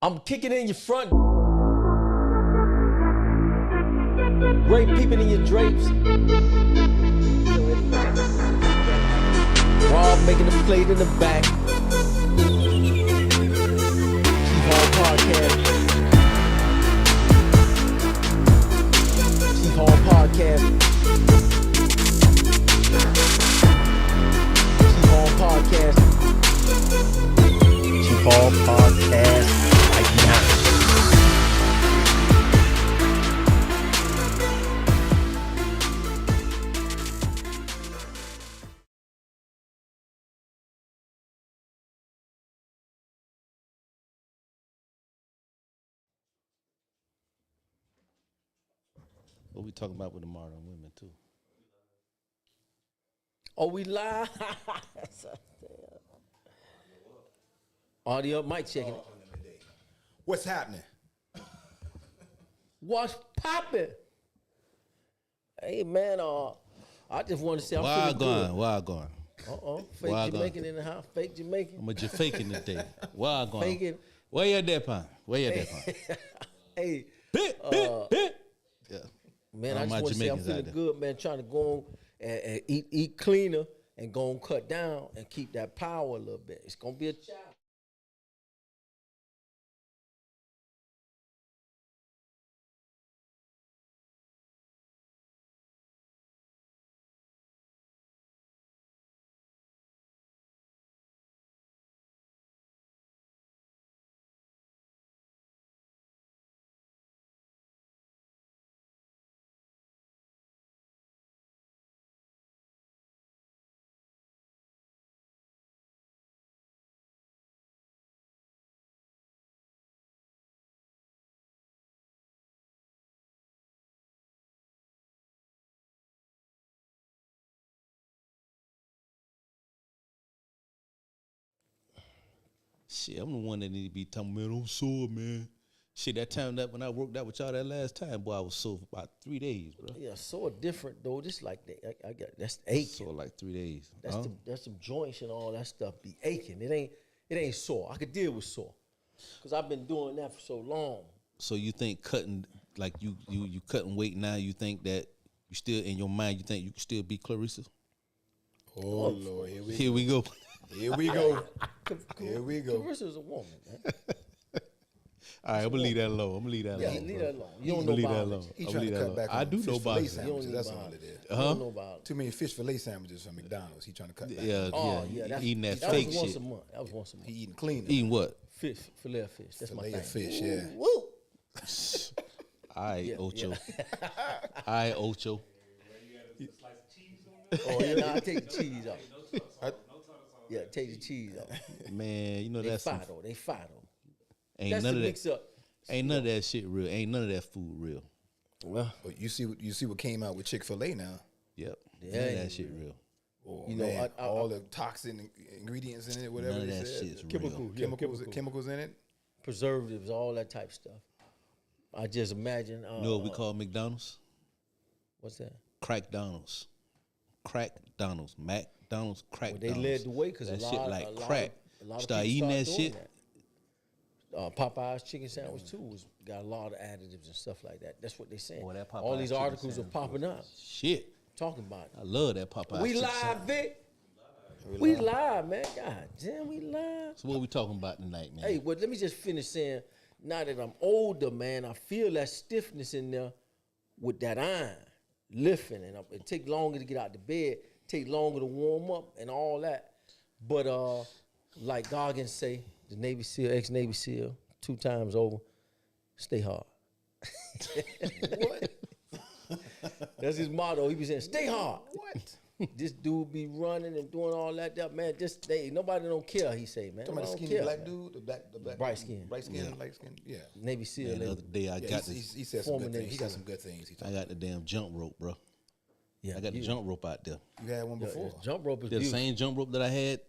I'm kicking in your front. Great peeping in your drapes. Rob making a plate in the back. Chief Hall Podcast. Chief Hall Podcast. Chief Hall Podcast. Chief Hall Podcast. Right now. What we talking about with the modern women too? Oh, we live. Audio mic checking. What's happening? What's poppin'? Hey man, I just want to say I'm feeling good. Why going? Fake Wild Jamaican gone. in the house. Fake Jamaican. I'm a faking today. Why going? Faking. Where your dad pan? Where your dad pan? Hey, Bit. Yeah. man, All I my just want to say I'm Jamaicans out feeling there. good, man. Trying to go on and eat cleaner and go and cut down and keep that power a little bit. It's gonna be a challenge. Shit, I'm the one that need to be talking, man, I'm sore, man. Shit, that time that when I worked out with y'all that last time, boy, I was sore for about 3 days, bro. Yeah, so different though. Just like that, I got that's aching. Sore like 3 days. That's some joints and all that stuff be aching. It ain't sore. I could deal with sore, cause I've been doing that for so long. So you think cutting, like you cutting weight now, you think that you still, in your mind, you think you can still be Clarissa? Oh Lord, here we Here we go. Here we go. Here we go. Carissa's a woman, man. All right, I'm gonna leave that alone. Yeah, alone, leave bro. that alone. You don't I'ma know leave that biology. alone. He I'ma trying leave to that cut alone. back on I do fish know fillet boxing. You don't sandwiches. need That's all biology. it is. You don't know biology. Too many fish fillet sandwiches from McDonald's. He trying to cut back. Yeah, Oh yeah. yeah, Eating that that fake was once shit. a month. That was once a month. He eating clean. Eating what? Fish, fillet of fish. That's Fillet my of thing. fish, yeah. Woo. All right, Yeah, Ocho. yeah. All right, Ocho. Oh yeah, nah, I take the cheese off. Yeah, take the cheese off. Man, you know They that's fire though. They fire though. ain't That's none the of mix that. up. Ain't none of that shit real. Ain't none of that food real. Well, But you see what came out with Chick-fil-A now. Yep. Yeah, None of ain't that shit real. Oh, You know, man, I- all the toxin ingredients in it, whatever None of they that said. shit's real. Chemicals in it. preservatives, all that type stuff. I just imagine. You know what we call McDonald's? What's that? Crack Donald's. Crack Donald's. McDonald's. Crack Well, they Donald's. led the way because that a lot, shit like a lot crack. Of, a lot of Start people eating that started doing shit. that. Popeye's chicken sandwich too got a lot of additives and stuff like that. That's what they're saying. Boy, that All Popeye's these chicken articles are sandwich popping up Shit. talking about it. I love that Popeye. We chicken live, sandwich. Vic. We live, man. God damn, we live. So what we talking about tonight, man? Hey, well, let me just finish saying, now that I'm older, man, I feel that stiffness in there with that iron lifting, and it take longer to get out the bed, take longer to warm up, and all that. But like Goggins say, the Navy SEAL, ex-Navy SEAL, 2 times over, stay hard. What? That's his motto. He be saying, stay hard. What? This dude be running and doing all that, man. Just nobody don't care. He say, man. Talking about the Nobody skinny don't black care. dude, the black Bright skin. light skin. Yeah. Navy SEAL. Man, the other day I Yeah, got he, this. he said some former good things. Navy He got SEAL. some good things. He I talked. got the damn jump rope, bro. Yeah, I got the you- jump rope out there. You had one before. Jump rope is The beautiful. same jump rope that I had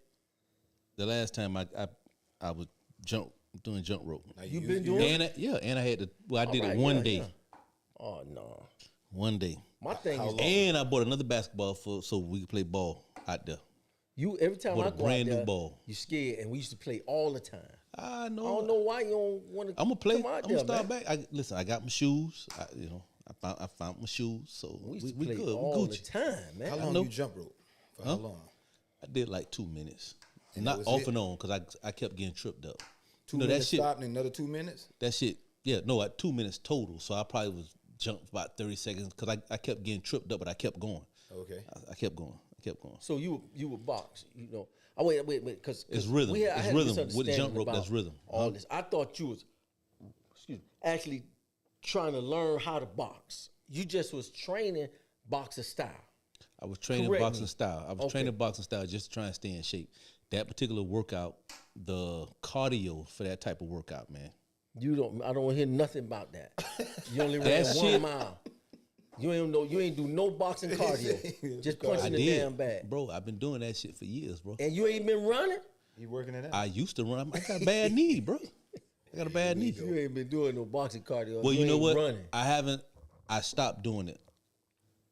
the last time I was doing jump rope. Now, You been doing it? And I had to. Well, I did All it right, one yeah, day. yeah. Oh no, One day. my thing How is long? And I bought another basketball so we could play ball out there. you. Every time Bought I a go brand out new there, ball. you scared, and we used to play all the time. I I know. don't know why you don't want to. I'm gonna play. Come out I'm gonna there, start man. back. Listen, I got my shoes. I found my shoes, so We we used to play good. We all the Gucci. time, man. How I long know. you jump rope? For how long? I did like 2 minutes, And not that was off it? and on, because I kept getting tripped up. 2 You know, minutes that shit. stop and another 2 minutes? That shit. Yeah, no, at 2 minutes total. So I probably was jumped for about 30 seconds because I kept getting tripped up, but I kept going. Okay. I kept going. I kept going. So you would box, you know. Oh wait, because It's rhythm. I It's had a rhythm. With the misunderstanding jump rope, about that's rhythm. All Huh? this, I thought you was, actually trying to learn how to box. You just was training boxer style. I was training Correct boxing me. style. I was Okay. training boxing style just to try and stay in shape. That particular workout, the cardio for that type of workout, man. I don't want to hear nothing about that. You only ran That 1 shit- mile. You ain't do no boxing cardio. Just I punching the did, damn bag. bro. I've been doing that shit for years, bro. And you ain't been running? You working it out? I used to run. I got a bad knee, bro. I got a bad knee. You ain't been doing no boxing cardio. Well, you know ain't what? Running. I haven't. I stopped doing it.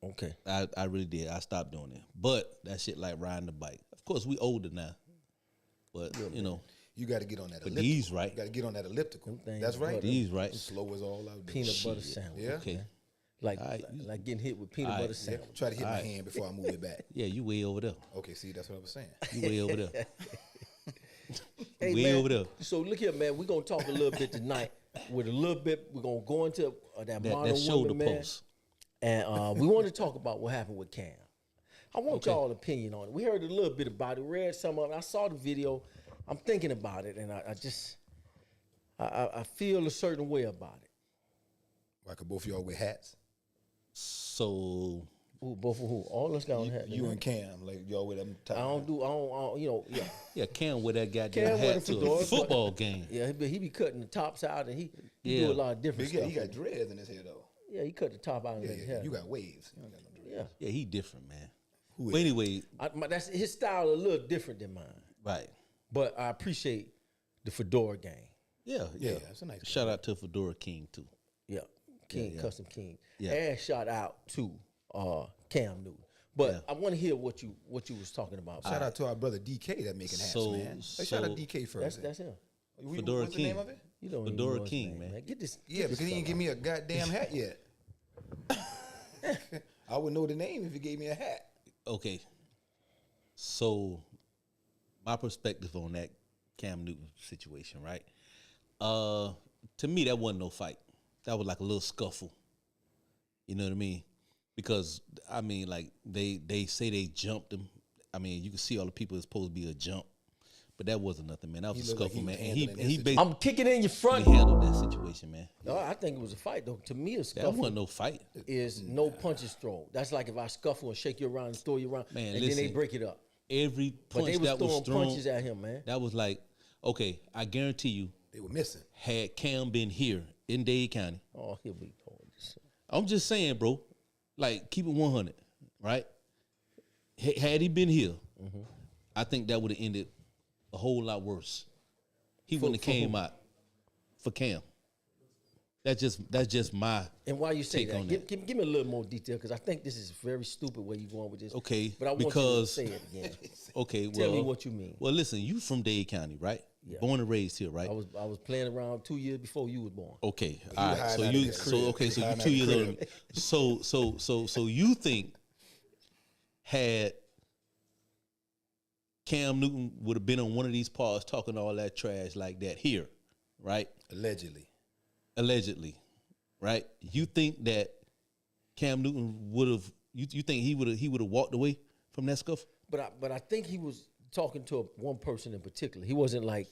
Okay. I really did. I stopped doing it. But that shit like riding the bike. Of course, we older now. But you know, You got to get on that but elliptical. these right. You got to get on that elliptical. Them things That's right. butter. These right. Slow as all out. there. Peanut butter Shit. sandwich. Yeah. Okay. Like, Alright. like getting hit with peanut Alright. butter Yeah. sandwich. Try to hit my Alright. hand before I move it back. Yeah, you way over there. Okay, see, that's what I was saying. You way over there. Hey, way man, over there. So look here, man. We're gonna talk a little bit tonight. With a little bit, we're gonna go into that modern That shoulder woman, man. pulse. And we want to talk about what happened with Cam. I want y'all opinion on it. We heard a little bit about it, read some of it. I saw the video. I'm thinking about it, and I feel a certain way about it. Why could both of y'all wear hats? So Ooh, both of who? All us got hat. You and Cam, like y'all wear them. I don't, you know, yeah. yeah, Cam with that goddamn Cam wear hat the to a fedora, football game. Yeah, he be cutting the tops out, and he Yeah. do a lot of different He stuff. got dreads in his hair though. Yeah, he cut the top out and Yeah, let it yeah. hair. You got waves. You don't got no dreads. Yeah, Yeah, he different, man. Who But is? anyway, that's his style a little different than mine, right. but I appreciate the fedora game. Yeah, Yeah, yeah. that's a nice. Shout out to Fedora King too. Yeah, King, yeah. Custom King, Yeah. and shout out to Cam Newton. But Yeah. I want to hear what you was talking about. Shout out to our brother DK that making hats, So- man. Hey, shout out so- DK first. That's him. Fedora What's the King. name of it? You don't even Fedora know his King, name, man. Get this. Yeah, get because this he didn't fella. give me a goddamn hat yet. I would know the name if he gave me a hat. Okay. So my perspective on that Cam Newton situation, right? To me, that wasn't no fight. That was like a little scuffle. You know what I mean? Because I mean, like they say they jumped him. I mean, you can see all the people it's supposed to be a jump, but that wasn't nothing, man. That was He a looked like scuffle, he was man. And he handling he that basically I'm kicking in your front. handled that situation, man. No, I think it was a fight though. To me, a That scuffle wasn't no fight. is no punches thrown. That's like if I scuffle and shake you around and throw you around, Man, and then they listen. break it up. Every But they punch was that was throwing thrown, punches at him, man. that was like, okay, I guarantee you, They were missing. had Cam been here in Dade County, Oh, here we go. with this. I'm just saying, bro. Like, keep it 100, right? Had he been here, I think that would have ended a whole lot worse. He wouldn't have for came who? out for Cam. That's just my And why you say take that? on Give me a little more detail because I think this is very stupid where you going with this. Okay, but I want because- you to say it again. okay. Tell well, me what you mean. Well, listen, you from Dade County, right? Yeah. Born and raised here, right? I was playing around 2 years before you was born. Okay, all right. hiding So out you, in his so crib. okay, so He you hiding 2 out in years the older. than me. So you think had Cam Newton would have been on one of these pods talking all that trash like that here, right? Allegedly. Allegedly, right? You think that Cam Newton would have? You think he would have walked away from that scuffle? But I think he was talking to one person in particular. He wasn't like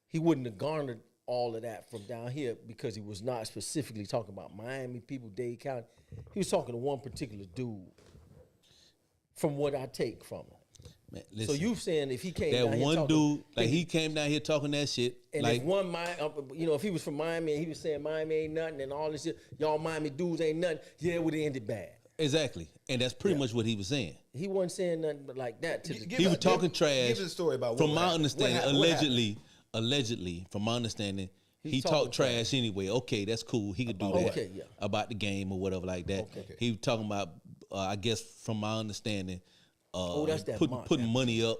he wouldn't have garnered all of that from down here because he was not specifically talking about Miami people, Dade County. He was talking to one particular dude. From what I take from him. Man, So listen, you saying if he came that down here one talking, dude, like he came down here talking that shit, and like if one if he was from Miami and he was saying Miami ain't nothing and all this shit, y'all Miami dudes ain't nothing, yeah, it would have ended bad. exactly, and that's pretty much what he was saying. He wasn't saying nothing but like that to the Give He was us- talking give- trash. give us a story about what From my happened. understanding, What happened? allegedly, from my understanding, He he talking talked trash anyway. Okay, that's cool. He could do About that what? Okay, yeah. about the game or whatever like that. Okay. He was talking about, I guess, from my understanding, that's that putting Mark, putting that- money up.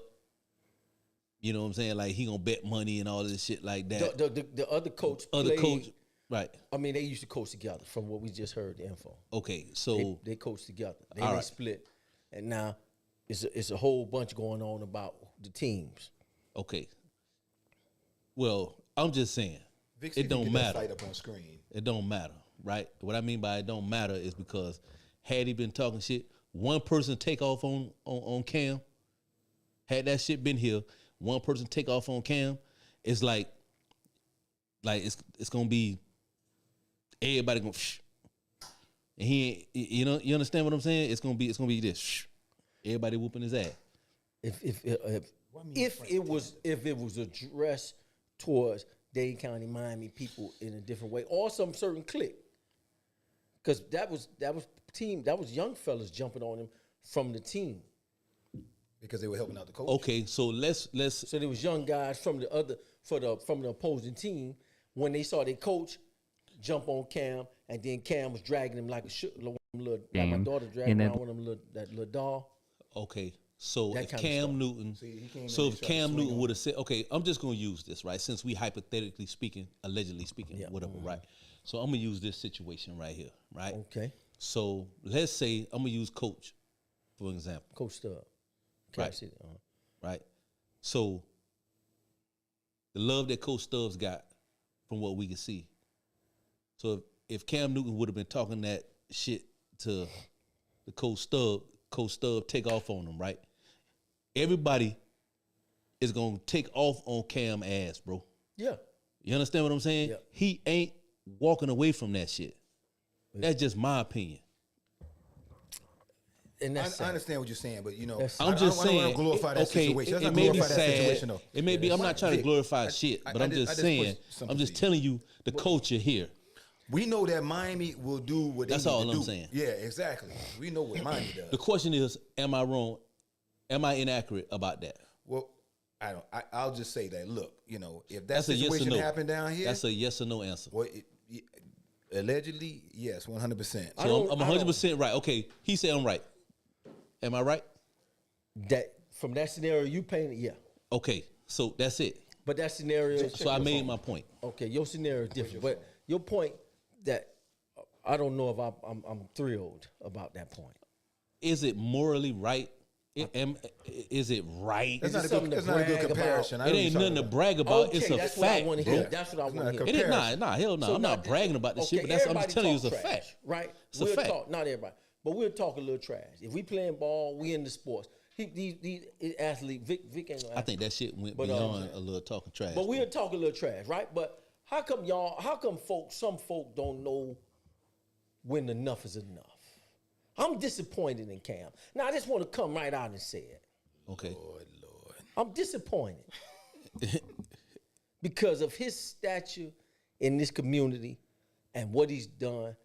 You know what I'm saying? Like he gonna bet money and all this shit like that. The other coach, Other played, coach, right? I mean, they used to coach together. From what we just heard, the info. Okay, so They coach together. Then All they right. split, and now it's a whole bunch going on about the teams. okay. Well, I'm just saying, Vic, see it if you don't get that matter. site up on screen. It don't matter, right? What I mean by it don't matter is because had he been talking shit, one person take off on Cam, had that shit been here, one person take off on Cam, it's like it's gonna be everybody going, and he ain't, you understand what I'm saying? It's gonna be this, everybody whooping his ass. If it was addressed towards Dade County, Miami people in a different way, or some certain clique, because that was young fellas jumping on him from the team. Because they were helping out the coach. Okay, so let's So there was young guys from the opposing team when they saw their coach jump on Cam, and then Cam was dragging him like like my daughter dragging around one of them that little doll. Okay, so That if kinda Cam stuff. Newton, he came in so and if tried to Cam swing Newton on would have said, okay, I'm just gonna use this, right? Since we hypothetically speaking, allegedly speaking, Yeah. whatever, right? So I'm gonna use this situation right here, right? Okay, So let's say I'm gonna use Coach for example, Coach Stubb. Right. City, right? So the love that Coach Stubbs got from what we can see. So if Cam Newton would have been talking that shit to the Coach Stubb take off on him, right? Everybody is gonna take off on Cam ass, bro. Yeah. You understand what I'm saying? Yeah. He ain't walking away from that shit. That's just my opinion. And I that's understand what you're saying, but you know, That's- I'm just I saying. don't want to glorify that okay, situation. Let's it not may be glorify that sad. situation, though. It may be. I'm not trying to Vic, glorify shit, but I'm just saying. I'm just telling you the culture here. We know that Miami will do what That's they need all to I'm do. saying. Yeah, exactly. We know what Miami does. The question is, am I wrong? Am I inaccurate about that? Well, I don't. I'll just say that. Look, you know, if that That's a yes or situation no. happened down here, That's a yes or no answer. well, allegedly, yes, 100%. So I'm 100% right. Okay, he said I'm right. Am I right? that from that scenario you painted, yeah. Okay, so that's it. But that scenario, So I made my point. okay, your scenario is different. But your point that I don't know if I'm thrilled about that point. Is it morally right? Is it right? That's it not a something good, to that's not a good brag about? comparison. I It know ain't what you're nothing to talking brag about. Okay, It's a that's what I fact. want to hear. Yeah. That's what I It's want not to a hear. It ain't, comparison. hell no. So I'm now not bragging about this shit, but I'm everybody just telling you it's a talk trash, fact. right? It's a We'll fact. talk, not everybody, but we'll talk a little trash. If we playing ball, we in the sports. These athlete, Vic ain't no athlete. I think that shit went But, beyond a little talking trash. But we'll talk a little trash, right? But how come some folk don't know when enough is enough? I'm disappointed in Cam. Now I just want to come right out and say it. Okay. I'm disappointed because of his stature in this community and what he's done.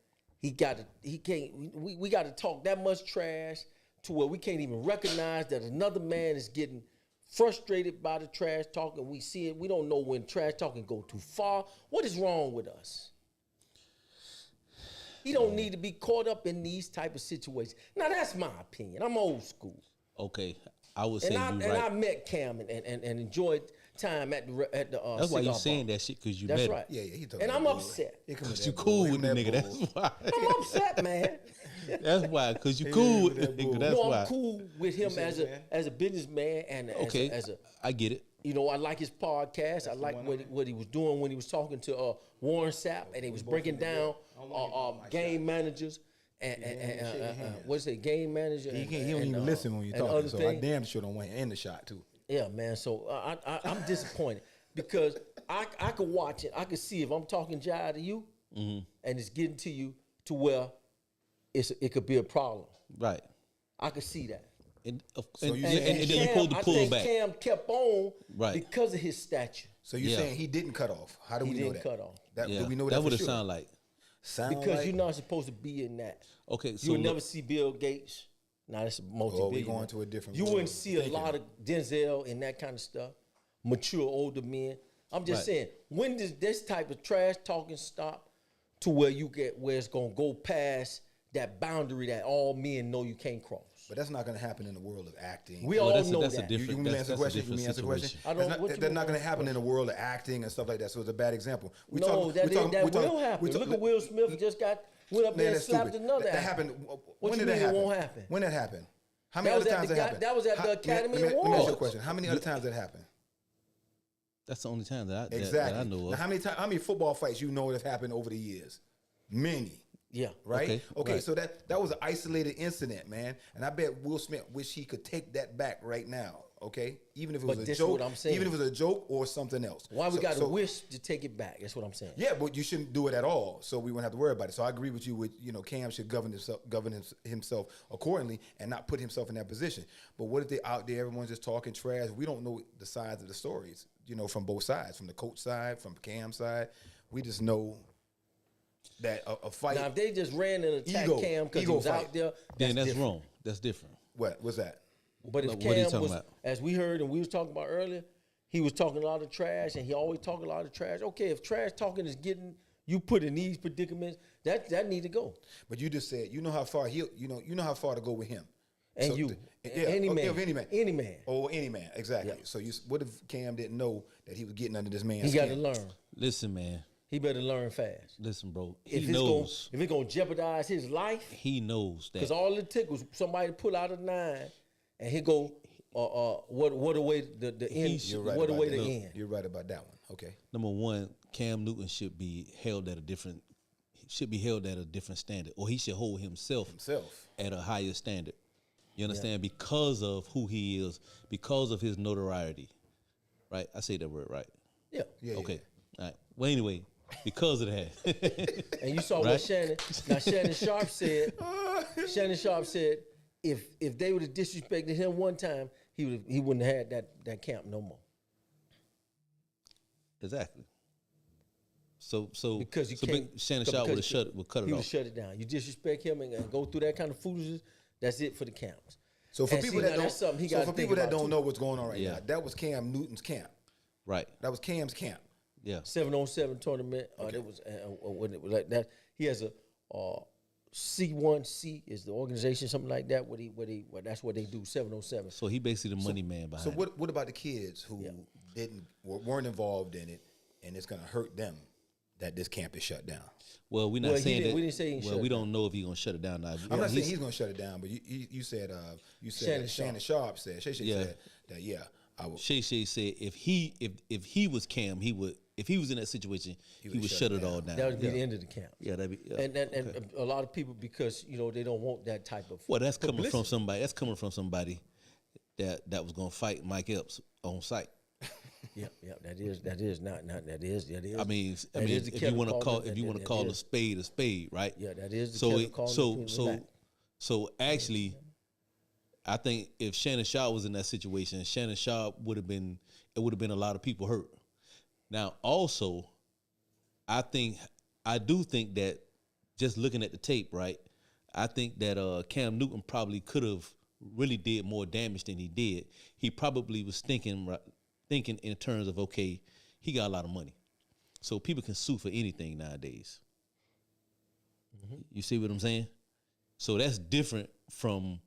We got to talk that much trash to where we can't even recognize that another man is getting frustrated by the trash talking. We see it. We don't know when trash talking go too far. What is wrong with us? He don't need to be caught up in these type of situations. Now that's my opinion. I'm old school. Okay. I would say And you're I right. met Cam and enjoyed time at the That's why you cigar saying bar. that shit, because you That's met him. right. Yeah, he talking And that I'm bull. upset. Here come Because that you bull. cool Here with the come nigga. that That's bull. why. I'm upset, man. That's why. Because you Hey, cool with with the that bull. nigga. That's No, why. I'm cool with him as a businessman and Okay. as a I get it. you know, I like his podcast. I like what he was doing when he was talking to Warren Sapp and he was breaking down game managers and what is it, game manager? He don't even listen when you're and talking, other so I things. damn sure don't want to end the shot, too. Yeah, man. So I'm disappointed because I could watch it. I could see if I'm talking jive to you and it's getting to you to where it could be a problem. Right. I could see that. And you then saying- you're supposed to I pull think back. Cam kept on Right. because of his stature. So you're Yeah. saying he didn't cut off. How do He we know didn't that? cut off. That, Yeah. do we know That that would for have sure? sounded like. Sound Because like, you're not supposed to be in that. Okay. So You would look, never see Bill Gates. Now that's a multi-billionaire. going to a different You world wouldn't see a thinking. lot of Denzel and that kind of stuff. Mature older men. I'm just Right. saying, when does this type of trash talking stop to where you get where it's gonna go past that boundary that all men know you can't cross. But that's not going to happen in the world of acting. We all know that's a that. different. You That's answer a the question. You different answer the question. situation. I don't- That's what you that's not mean? going to happen in the world of acting and stuff like that. So it's a bad example. That will happen. Look at Will Smith went up there and that's slapped stupid. another That actor. happened. What When you did that mean it happen? won't happen? When that happened? How That many was other at times the that happened? that was at the How- Academy let me ask you a Awards. question. How many other times that happened? That's the only time that Exactly. I know Now, of. how many football fights you know that have happened over the years? Many. Yeah. Right? Okay, right. so that was an isolated incident, man. And I bet Will Smith wish he could take that back right now. Okay? Even if it was But a this is joke. what I'm saying. Even if it was a joke or something else. Why we So- got to so- wish to take it back? That's what I'm saying. Yeah, but you shouldn't do it at all. So we wouldn't have to worry about it. So I agree with you. Cam should govern himself accordingly and not put himself in that position. But what if they out there, everyone's just talking trash? We don't know the sides of the stories. From both sides, from the coach side, from Cam's side. We just know that a fight. Now, if they just ran and attacked Ego- Cam because he ego was fight. out there, Then that's different. wrong. That's different. What's that? But if What are you Cam talking was, about? as we heard and we was talking about earlier, he was talking a lot of trash, and he always talking a lot of trash. Okay, if trash talking is getting you put in these predicaments, that need to go. But you just said you know how far how far to go with him. And any man, Of any man, any man. Oh, any man, exactly. Yeah. So what if Cam didn't know that he was getting under this man's He got to skin? learn. Listen, man. He better learn fast. Listen, bro. If He knows. it's gonna jeopardize his life, He knows that. because all it took was somebody to pull out a 9, and he go, what away the end? You're right What about away that. the end? You're right about that one. Okay. Number one, Cam Newton should be held at a different standard, or he should hold himself at a higher standard. You understand? Because of who he is, because of his notoriety. Right? I say that word right. Yeah. Yeah. Okay. All right. Well, anyway, because of that. And you saw what Right? Shannon Sharp said. Shannon Sharp said if they would have disrespected him one time, he wouldn't have had that camp no more. Exactly. So Because you so can't. Shannon Sharp would have cut He it would off. shut it down. You disrespect him and go through that kind of foolishness. That's it for the camps. So for And people see, that now don't, that's something he so gotta for think people that about, don't too. know what's going on right Yeah. now, that was Cam Newton's camp. Right. That was Cam's camp. Yeah. 7-on-7 tournament. It was when it was like that. He has a C1C is the organization, something like that. That's what they do. 7-on-7. So he basically the money man behind So it. what about the kids who weren't involved in it, and it's going to hurt them that this camp is shut down? Well, we're not Well, he saying didn't- that. we didn't say he shut we it don't know if he's gonna shut it down. Now, I'm not saying he's going to shut it down, but you said Shannon Sharp said Shay Yeah. said that I will. Shay said if he was Cam, if he was in that situation, he would shut it all down. That would be the end of the camp. Yeah, that'd be. Yeah. And a lot of people, because they don't want that type of. Well, that's coming from publicity. somebody. That's coming from somebody that was gonna fight Mike Epps on site. Yeah, that is not that is. I mean, That is the if you want to kettle call call, if you want to that call is. a spade, right? Yeah, that is the so kettle call between the back. so actually, I think if Shannon Sharp was in that situation, Shannon Sharp would have been a lot of people hurt. Now, also, I do think that just looking at the tape, right? I think that Cam Newton probably could have really did more damage than he did. He probably was thinking in terms of, okay, he got a lot of money, so people can sue for anything nowadays. You see what I'm saying? So that's different from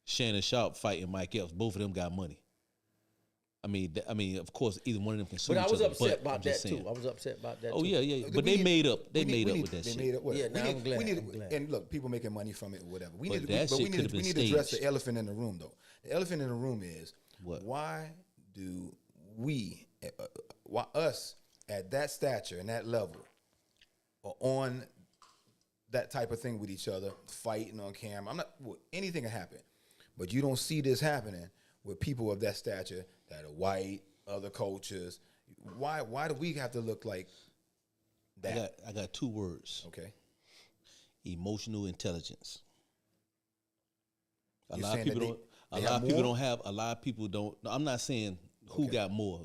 Shannon Sharp fighting Mike Epps. Both of them got money. I mean, of course, either one of them can sue But I each was other, upset but about I'm that just too. saying. I was upset about that. Oh too. yeah. But they made up. They made up with that They shit. made up with Yeah, it. now I'm glad. I'm glad. And look, people making money from it or whatever. We But need that to, shit could've we been need to address staged. the elephant in the room, though. The elephant in the room is What? why do why us at that stature and that level are on that type of thing with each other, fighting on camera? Anything can happen, but you don't see this happening with people of that stature that are white, other cultures. Why do we have to look like that? I got two words: Okay. emotional intelligence. A You're lot of saying that people don't. they A have lot of people more? don't have. A lot of people don't. No, I'm not saying who Okay. got more,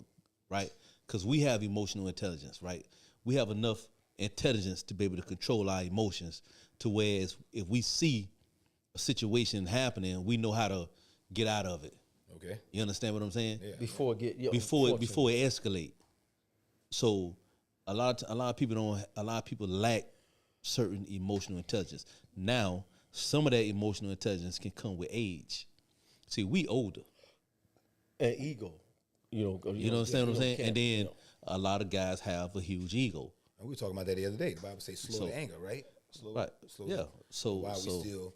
right? Because we have emotional intelligence, right? We have enough intelligence to be able to control our emotions. To whereas if we see a situation happening, we know how to get out of it. Okay. You understand what I'm saying? Yeah. Before it get before it escalate. So a lot of people lack certain emotional intelligence. Now some of that emotional intelligence can come with age. See, we older. And ego. You Understand what I'm saying? Cam, And then a lot of guys have a huge ego. And we were talking about that the other day. The Bible says slow to anger, right? Slow, Right. Slow Yeah. So why we so still?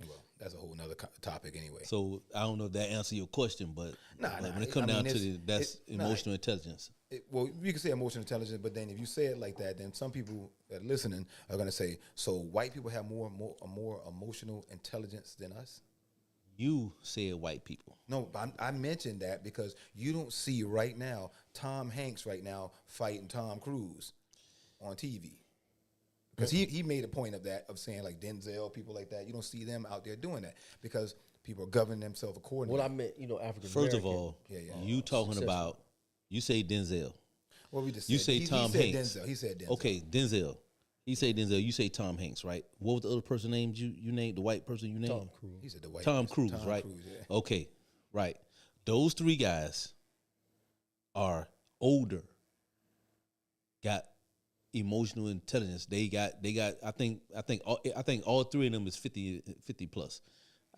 Well, that's a whole nother topic anyway. so I don't know if that answers your question, but Nah, like nah, when it comes I mean, down to it's- that's nah, emotional intelligence. Well, you can say emotional intelligence, but then if you say it like that, then some people that are listening are going to say, "So white people have more emotional intelligence than us." You said white people. No, I mentioned that because you don't see right now Tom Hanks right now fighting Tom Cruise on TV. Because he made a point of that, of saying like Denzel, people like that. You don't see them out there doing that because people are governing themselves accordingly. What I meant, African First American. of all, Yeah. you talking Successful. about, you say Denzel. What we just You said. say he Tom said Hanks. Denzel. He said Denzel. Okay, Denzel. He say Denzel. You say Tom Hanks, right? What was the other person named you named? The white person you named? Tom Cruise. He said the white Tom person. Cruise, right? Cruise, yeah. Okay, right. Those three guys are older. Got emotional intelligence. They got. I think all three of them is 50 plus.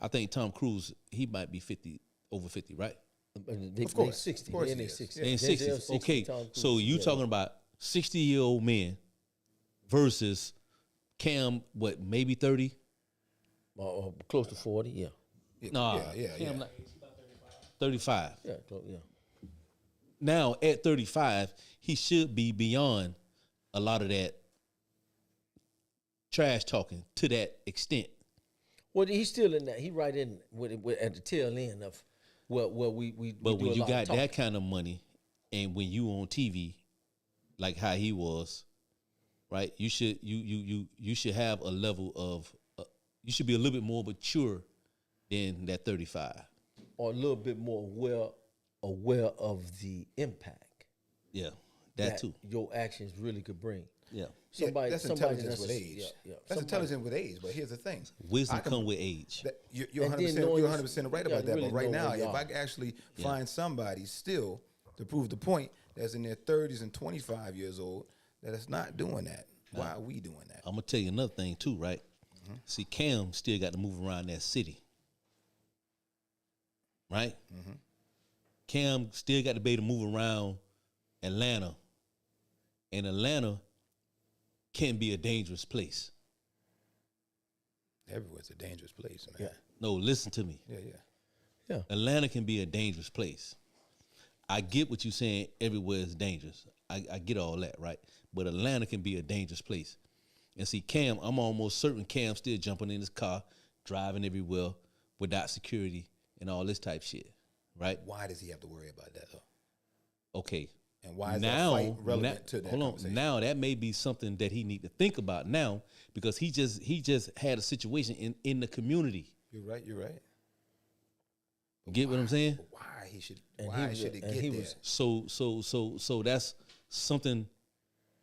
I think Tom Cruise, he might be 50, over 50, right? Of course. 60. Of course They he in is. 60. Yeah. They in Denzel 60s. Okay, Tom Cruise. so you Yeah. talking about 60-year-old men versus Cam, what, maybe 30? Close to 40, yeah. Nah, Yeah. Cam not 35. Yeah. Now at 35, he should be beyond a lot of that trash talking to that extent. Well, he's still in that. He right in with at the tail end of what we. But do when a you lot of got talking. that kind of money, and when you on TV, like how he was, right? You should have a level of you should be a little bit more mature than that 35. or a little bit more aware of the impact Yeah, that too. your actions really could bring. Yeah, That's intelligence with age. Yeah. That's intelligence with age. But here's the thing: wisdom I can- come with age. That, you're And 100 then knowing you're your- 100% right you about gotta that. really But right know now, where you if I are. could actually find somebody still to prove the point that's in their 30s and 25 years old that is not doing that, why are we doing that? I'm gonna tell you another thing too, right? See, Cam still got to move around that city, right? Cam still got to be able to move around Atlanta, and Atlanta can be a dangerous place. Everywhere's a dangerous place, man. No, listen to me. Yeah. Atlanta can be a dangerous place. I get what you're saying. Everywhere is dangerous. I get all that, right? But Atlanta can be a dangerous place. And see, Cam, I'm almost certain Cam still jumping in his car, driving everywhere without security and all this type shit, right? Why does he have to worry about that, though? Okay. And why is now, that fight relevant to that hold on. conversation? Now that may be something that he need to think about now because he just had a situation in the community. You're right. Get what I'm saying? But why should it and get he there? was- So that's something.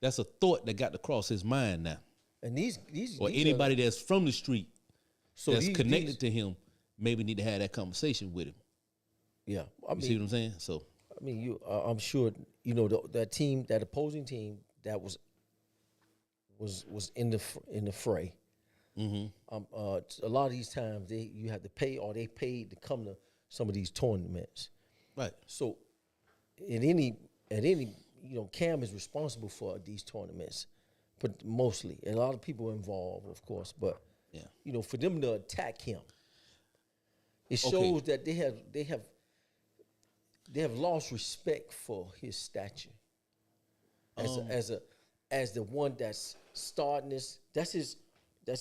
That's a thought that got to cross his mind now. And these Or these anybody that's from the street so that's these- connected these- to him maybe need to have that conversation with him. Yeah, I You see mean, what I'm saying? So I'm sure that team, that opposing team, that was in the fray. A lot of these times you have to pay, or they paid to come to some of these tournaments. right. So at any Cam is responsible for these tournaments, but mostly, and a lot of people involved, of course. But Yeah. for them to attack him, it Okay. shows that they have lost respect for his stature as the one that's starting this. That's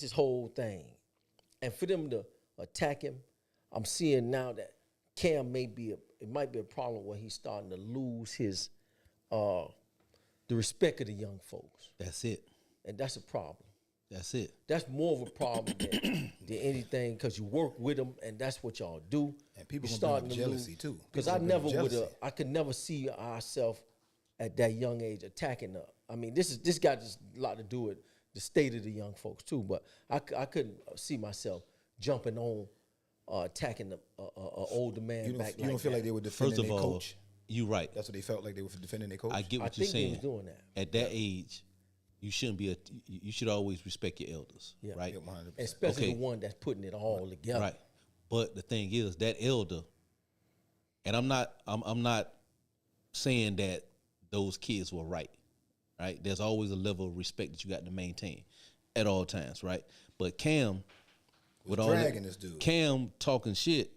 his whole thing, and for them to attack him, I'm seeing now that Cam might be a problem where he's starting to lose his the respect of the young folks, That's it. and that's a problem. That's it. That's more of a problem than anything because you work with them, and that's what y'all do. And people You're gonna bring up starting to jealousy, lose. too. Because People I gonna bring up never would jealousy. I could never see ourselves at that young age attacking her. I mean, this got just a lot to do with the state of the young folks too. But I couldn't see myself jumping on attacking a older man You back. don't feel like they were First defending of their all, coach? you right. That's what they felt like they were defending their coach? I get I what you're think they was saying. doing that. At that age, you shouldn't be you should always respect your elders, Yeah. right? Yeah, 100%. Especially Okay. the one that's putting it all together. Right. But the thing is, that elder, and I'm not saying that those kids were right. Right? There's always a level of respect that you got to maintain at all times, right? But Cam, with all dragging this dude. Cam talking shit,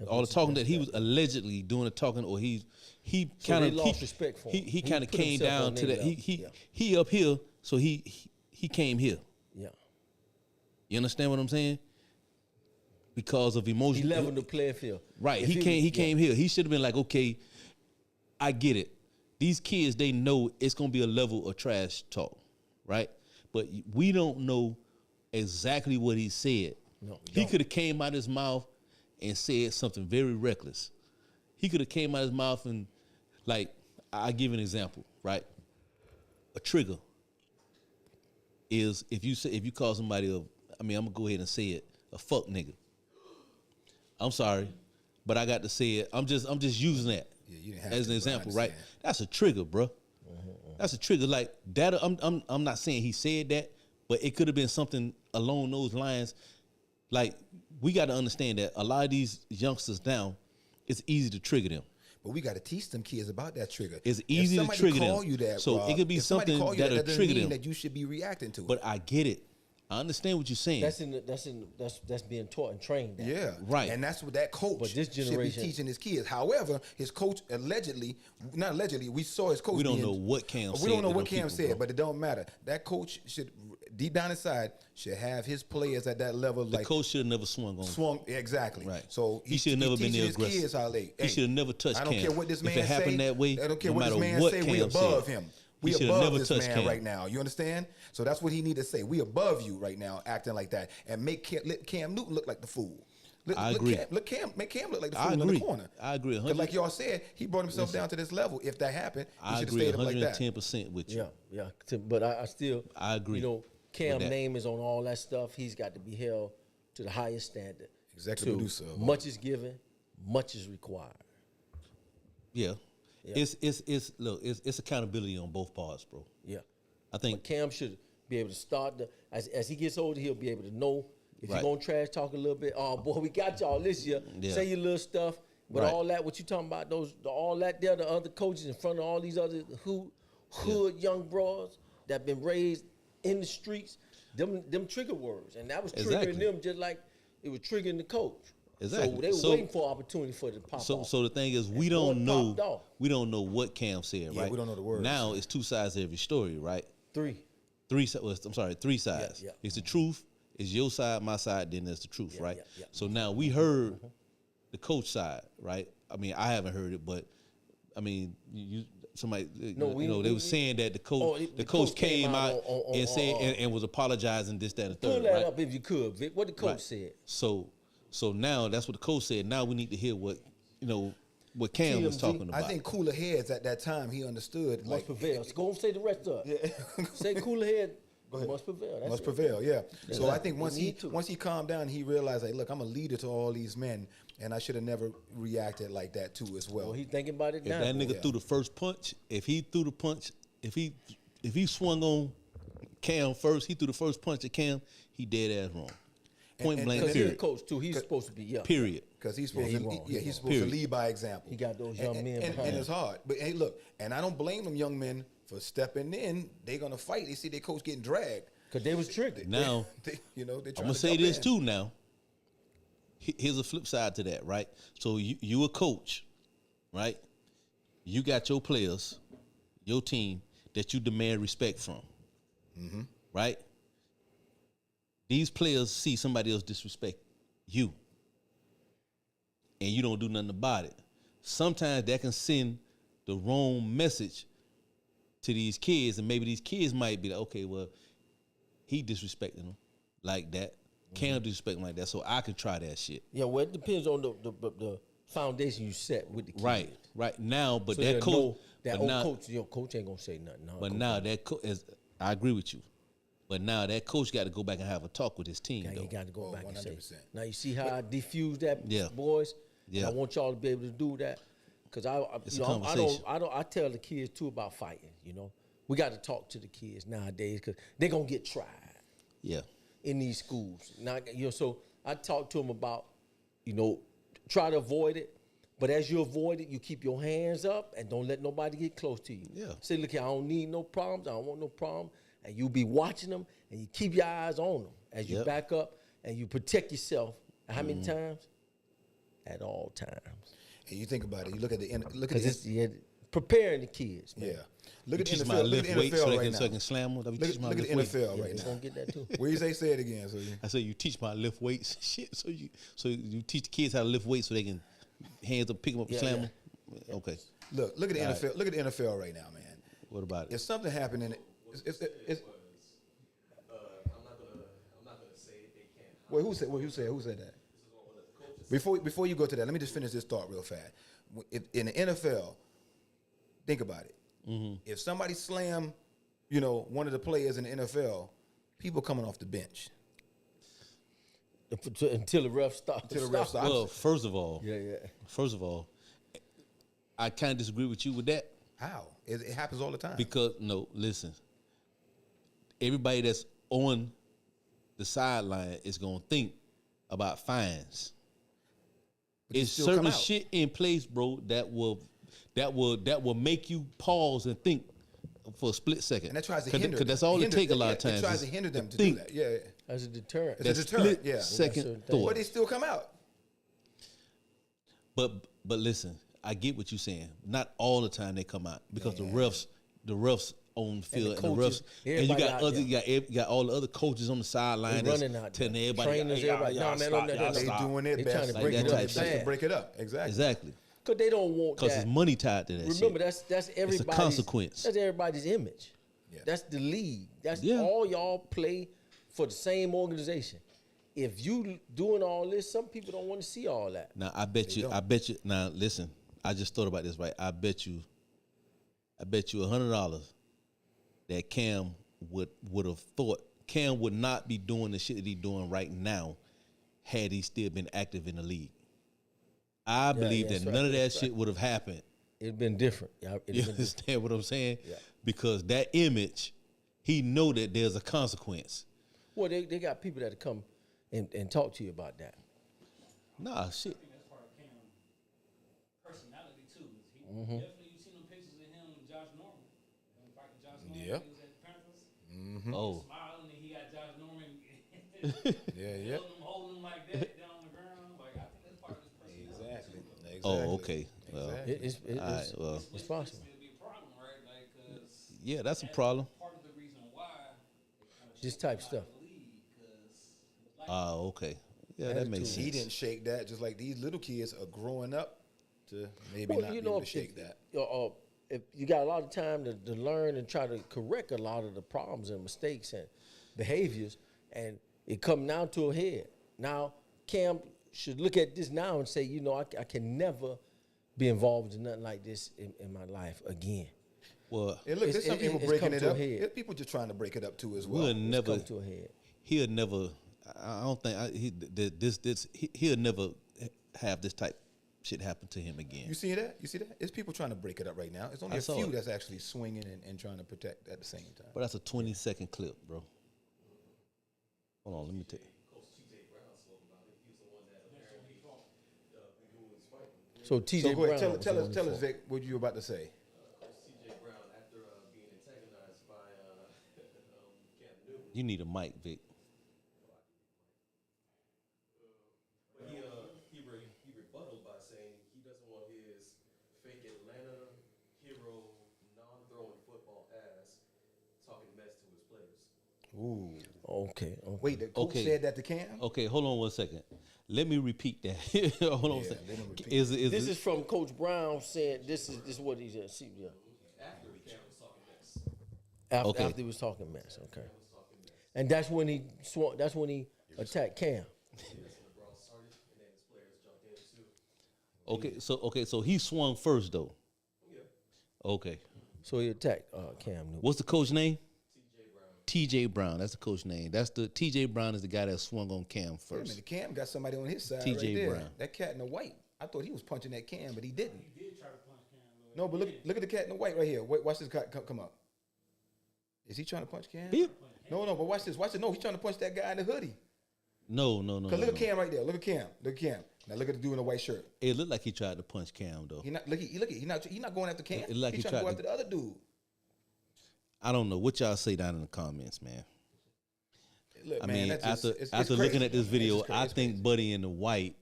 all the talking that he was allegedly doing the talking, or he So kind they of lost respect for him. he He kind of put came himself down on to their that. level. He up here, so he came here. Yeah. You understand what I'm saying? Because of He emotion. leveled the playing field. Right. If He was- came. He yeah. came here. He should have been like, okay, I get it. These kids, they know it's gonna be a level of trash talk, right? But we don't know exactly what he said. No, we he don't. could have came out his mouth and said something very reckless. He could have came out his mouth and, like, I give an example, right? A trigger is if you call somebody I'm gonna go ahead and say it, a fuck nigga. I'm sorry, but I got to say it. I'm just using that you didn't have as to, an but I example, right? understand. That's a trigger, bro. That's a trigger. Like that. I'm not saying he said that, but it could have been something along those lines. Like we got to understand that a lot of these youngsters now, it's easy to trigger them. But we got to teach them kids about that trigger. It's easy to If somebody trigger call them. you that, So Rob, it could be if somebody something call you that'll that doesn't trigger mean them. that you should be reacting to it. But I get it. I understand what you're saying. That's being taught and trained. That. Yeah, Right. and that's what that coach But this generation- should be teaching his kids. However, his coach not allegedly, we saw his coach. We don't being- know what Cam said We don't know to what them Cam people, said, bro. but it don't matter. That coach should, deep down inside, should have his players at that level. the like coach should have never swung on. swung exactly. Right. So He should have never been teaching there his aggressive. kids how they. He should have never touched I don't Cam. care what this If man it happened say, that way, I don't care no what this matter man what say. We Cam above said, him. he We should have above never this touched man Cam. right now. You understand? So that's what he need to say. We above you right now, acting like that, and let Cam Newton look like the fool. I agree. Make Cam look like the I fool in agree. the corner. I agree. 'Cause like y'all said, he brought himself down to this level. If that happened, he I should have agree stayed up like that. 110% with you. Yeah. But I still. I agree You know, Cam with that. name is on all that stuff. He's got to be held to the highest standard. Executive To producer of Much is given, much is required. Yeah. Yeah. It's accountability on both parts, bro. Yeah. I think But Cam should be able to start as he gets older, he'll be able to know if Right. you're gonna trash talk a little bit. Oh boy, we got y'all this year. Yeah. Say your little stuff, but Right. all that what you talking about, all that there, the other coaches in front of all these other hood young bros that been raised in the streets, them trigger words, and that was triggering Exactly. them just like it was triggering the coach. Exactly. So they were So- waiting for opportunity for it to pop off. So the thing is, we boy, don't know. popped off. We don't know what Cam said, Yeah, right? we don't know the words. Now it's two sides to every story, right? Three Three sides. yeah. It's the truth. It's your side, my side. Then there's the truth, Yeah, right? yeah. So now we heard the coach side, right? I mean, I haven't heard it, but I mean, somebody, they were saying that the coach, the coach came out and said and was apologizing this, that, and the Pull third, that right? up if you could, Vic. What the coach Right. said. So now that's what the coach said. Now we need to hear what Cam was TMZ. talking about. I think cooler heads at that time he understood Must like prevail. So go and say the rest of it. Say cooler head must prevail. That's must it. prevail, yeah. So Yeah. I think They once need to. he calmed down, he realized, like, look, I'm a leader to all these men, and I should have never reacted like that too as well. Well, he's thinking about it If now. that nigga Yeah. threw the first punch, if he swung on Cam first, he threw the first punch at Cam, he dead ass wrong. Point and- blank, Because he's a period. coach too. He's supposed to be Period. Because he's supposed he to, wrong. he's He supposed to Period. lead by example. He got those young men and behind it's hard. But hey, look, and I don't blame them young men for stepping in. They're gonna fight. They see their coach getting dragged. because they was triggered. Now, They I'm trying gonna to say jump this in. too now. Here's a flip side to that, right? So you a coach, right? You got your players, your team that you demand respect from, right? These players see somebody else disrespect you, and you don't do nothing about it. Sometimes that can send the wrong message to these kids, and maybe these kids might be like, okay, well, he disrespecting them like that. Cam disrespecting like that, so I could try that shit. Yeah, well, it depends on the foundation you set with the kid. Right now, but So that they'll coach, know that but old now, coach, your coach ain't gonna say nothing. No, but coach now that coach is, I agree with you, but now that coach got to go back and have a talk with his team, Yeah, though. you got to go back and say. 100%. Now you see how I diffuse that, Yeah. boys. Yeah. And I want y'all to be able to do that because It's a conversation. I tell the kids too about fighting. You know, we got to talk to the kids nowadays because they're gonna get tried Yeah. in these schools. Now, so I talk to them about, try to avoid it. But as you avoid it, you keep your hands up and don't let nobody get close to you. Yeah. Say, look here, I don't need no problems. I don't want no problem. And you be watching them and you keep your eyes on them as you Yep. back up and you protect yourself. How many times? At all times. And you think about it. You look at the Because it's preparing the kids, man. yeah. Look You at teach the my NFL. Look lift at the weight so NFL they right can, now. so they can slam them. Look at the NFL Yeah, right they're gonna now. get that too. What do you say it again? So I said you teach my lift weights shit. So you teach the kids how to lift weights so they can hands up, pick them up, and Yeah, slam yeah. them. Okay. look at the NFL. Look at the NFL right now, man. What about it? If something happened in it, it's I'm not gonna say they can't. Wait, who said that? Before you go to that, let me just finish this thought real fast. In the NFL, think about it. If somebody slam, one of the players in the NFL, people coming off the bench Until the ref stops. until the ref stops. Well, first of all, I kind of disagree with you with that How? It happens all the time. because listen, everybody that's on the sideline is gonna think about fines. you It's still come certain out. shit in place, bro, that will make you pause and think for a split second. And that tries to Cause, hinder. Because that's all it take a lot of It times. tries is to hinder them to think. do that. Yeah, As a deterrent. It's a That deterrent, split yeah. second Certain thought. but they still come out. But listen, I get what you're saying. Not all the time they come out because the refs on the field and the coaches, refs, and you everybody got out other, there. you got all the other coaches on the sideline They that's running out telling there. everybody, Trainers, hey, y'all, everybody. y'all No, man, stop, no, y'all no, They stop. doing their They best trying to to break break it up it bad. to break it up. Exactly. Exactly, Because they don't want because that. it's money tied to that. Remember, shit. that's everybody's consequence. That's everybody's image. Yeah. That's the league. That's Yeah. all y'all play for the same organization. If you doing all this, some people don't want to see all that. Now I bet you. Now listen, I just thought about this. Right, I bet you $100 that Cam would have thought Cam would not be doing the shit that he's doing right now had he still been active in the league. I believe that's that right, none of that that's shit would have happened. It'd been different. Yeah, it'd You been different. understand what I'm saying? Yeah. Because that image, he know that there's a consequence. Well, they got people that come and talk to you about that. Nah, shit. I think that's part of Cam's personality too. He definitely, you seen them pictures of him and Josh Norman. Him fighting Josh Norman. Yeah. He was at the Panthers. Oh, Smiling and he got Josh Norman. Yeah. holding him like that down on the ground. Like I think that's part of his personality. Exactly. oh, okay. Well, Exactly. all right, well, It's possible. It'll be a problem, right? Like, 'cause yeah, that's a problem. part of the reason why This type stuff. the league, 'cause Oh, okay. Yeah, that makes sense. He didn't shake that, just like these little kids are growing up to maybe Well, not you be know, able to shake that. If you got a lot of time to learn and try to correct a lot of the problems and mistakes and behaviors, and it come down to a head. Now, Cam should look at this now and say, I can never be involved in nothing like this in my life again. Well, And look, It's- there's some people it's breaking come it to a up. head. There's people just trying to break it up too as well. we'll It's never. come to a head. He'll never. I don't think he'll never have this type shit happen to him again. You see that? It's people trying to break it up right now. It's only I a saw few it. that's actually swinging and trying to protect at the same time. But that's a 20-second clip, bro. Hold on, let me take. So TJ So go Brown. ahead, was tell the us, one tell for- us, Vic, what you about to say. C.J. Brown, after being antagonized by Cam Newton, You need a mic, Vic. but he rebutted by saying he doesn't want his fake Atlanta hero, non-throwing football ass talking mess to his players. Ooh. Okay. Wait, the coach Okay. said that to Cam? Okay, hold on 1 second. Let me repeat that. Hold on a Yeah, second. let him repeat Is This is from Coach Brown saying this is what he said. See, yeah. After Cam was talking mess. After, Okay. after he was talking mess. Okay. And that's when he That's when he attacked Cam. That's when the brawl started, and then his players jumped in too. okay, so he swung first though. Yeah. Okay. So he attacked Cam Newton. What's the coach name? T.J. Brown. That's the coach name. That's the T.J. Brown is the guy that swung on Cam Wait a first. minute, Cam got somebody on his side T.J. right there. Brown. That cat in the white. I thought he was punching that Cam, but he didn't. he did try to punch Cam. Though. No, but look at the cat in the white right here. Wait, watch this cat come up. Is he trying to punch Cam? He- No, but watch this. Watch it. No, he's trying to punch that guy in the hoodie. No. Cause look at Cam right there. Look at Cam. Now look at the dude in the white shirt. It looked like he tried to punch Cam though. He not look. He not going after Cam. It like He's he trying to go tried after the other dude. I don't know what y'all say down in the comments, man. Look, I man, mean, that's just- after it's after crazy, looking at this man. video, It's crazy. I It's think crazy. Buddy in the white.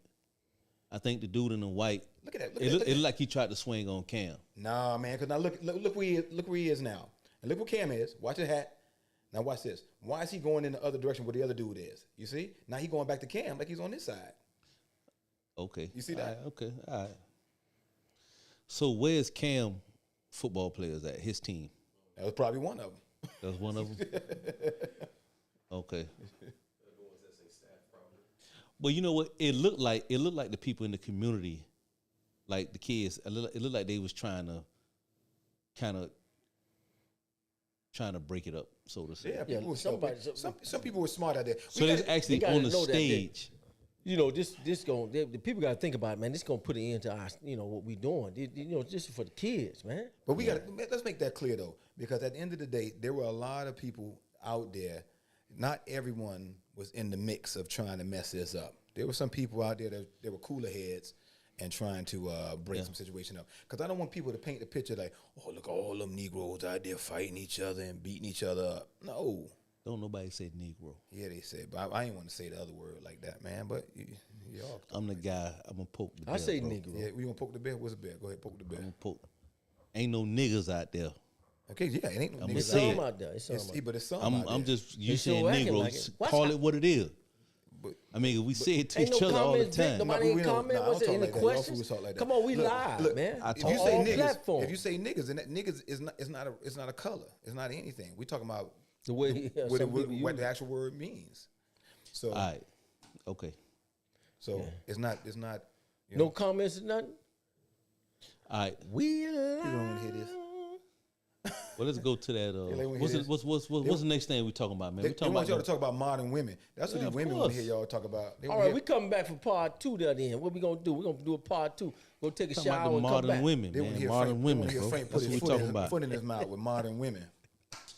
I think the dude in the white. Look at that. It looked like he tried to swing on Cam. Nah, man. Cause now look where he is. Look where he is now. And look where Cam is. Watch his hat. Now watch this. Why is he going in the other direction where the other dude is? You see? Now he going back to Cam like he's on this side. Okay. You see All that? right, okay. All right. So where's Cam football players at? His team. That was probably one of them. That's one of them. Okay. But you know what? It looked like the people in the community, like the kids. It looked like they was trying to break it up, so to say. Yeah, people were somebody- some people were smart out there. So We they was gotta- actually gotta on the know that they- stage. You know, the people got to think about it, man. This gonna put an end to our, what we doing. This is for the kids, man. But we got let's make that clear though, because at the end of the day, there were a lot of people out there. Not everyone was in the mix of trying to mess this up. There were some people out there that they were cooler heads and trying to break some situation up. Because I don't want people to paint the picture like, oh, look, all them Negroes out there fighting each other and beating each other up. No. Don't nobody say Negro. Yeah, they said, but I ain't want to say the other word like that, man. But y'all, I'm the guy. I'm gonna poke the bear. I say bro. Negro. yeah, we gonna poke the bear. What's the bear? Go ahead, poke the bear. I'm gonna poke. Ain't no niggas out there. Okay, yeah, it ain't no I'ma niggas It's say out it. some out there. It's some It's, out there. but it's some I'm out there. just you They still saying acting Negro. like it. Watch Call out. it what it is. But- I mean, we say it to Ain't each no other all the comments, Vic. time. Nobody but ain't we don't- comment. nah, I Was don't there talk any like that. Y'all questions? fools talk like that. Come on, we Look, live, look, man. I If talk you all say all niggas, platforms. if you say niggas, then that niggas is not a color. It's not anything. We talking about The way what, some people what use the it. actual word means. So All right. Okay. so it's not you No know, comments or nothing. All right. We people don't want to hear this. Well, let's go to that. they wanna What's hear the, what's the next thing we talking about, man? They, We they talking want about y'all to talk about modern women. That's what Yeah, these of women want to course. hear y'all talk about. They All wanna right, hear- we coming back for part 2 there then. What we gonna do? We gonna do a part 2. Go take a talking about shower the and come modern back. women, They want to man. hear Modern Frank, women, they wanna hear bro. Frank That's put what his we talking about. foot in his mouth with modern women.